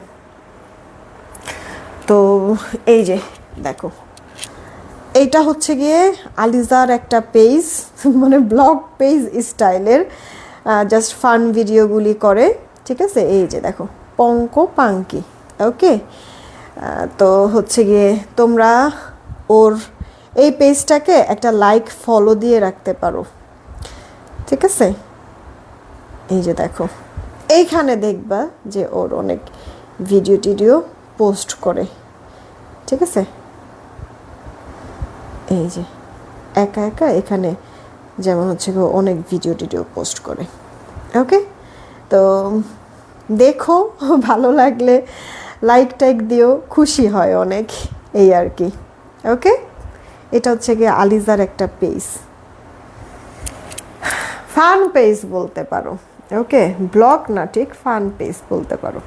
তো এই যে দেখো এইটা হচ্ছে গিয়ে আলিজার একটা পেজ, মানে ব্লগ পেজ স্টাইলের, জাস্ট ফান ভিডিওগুলি করে, ঠিক আছে? এই যে দেখো পঙ্ক পাঙ্কি, ওকে? তো হচ্ছে গিয়ে তোমরা ওর এই পেজটাকে একটা লাইক ফলো দিয়ে রাখতে পারো, ঠিক আছে? এই যে দেখো এইখানে দেখবা যে ওর অনেক ভিডিও টিডিও পোস্ট করে, ঠিক আছে? এই যে একা একা এখানে যেমন হচ্ছে অনেক ভিডিও টিডিও পোস্ট করে, ওকে? তো দেখো, ভালো লাগলে লাইক টাইক দিও, খুশি হয় অনেক, এই আর কি, ওকে? এটা হচ্ছে গিয়ে আলিজার একটা পেজ, ফান পেজ বলতে পারো, ওকে? ব্লগ না, ঠিক ফান পেজ বলতে পারো।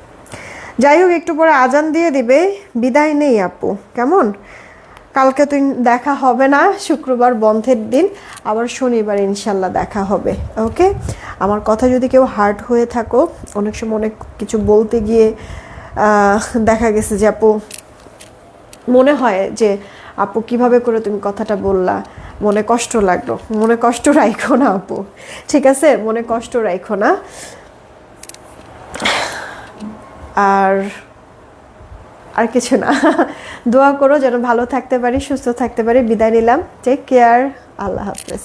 যাই হোক, একটু পরে আজান দিয়ে দিবে, বিদায় নেই আপু, কেমন? কালকে তুই দেখা হবে না, শুক্রবার বন্ধের দিন, আবার শনিবার ইনশাল্লাহ দেখা হবে, ওকে? আমার কথা যদি কেউ হার্ট হয়ে থাকো, অনেক সময় অনেক কিছু বলতে গিয়ে দেখা গেছে যে আপু মনে হয় যে আপু কিভাবে করে তুমি কথাটা বললা, মনে কষ্ট লাগলো, মনে কষ্ট রাখো না আপু, ঠিক আছে? মনে কষ্ট রাখো না। আর কিছু না, দোয়া করো যেন ভালো থাকতে পারি, সুস্থ থাকতে পারি। বিদায় নিলাম, টেক কেয়ার, আল্লাহ হাফেজ।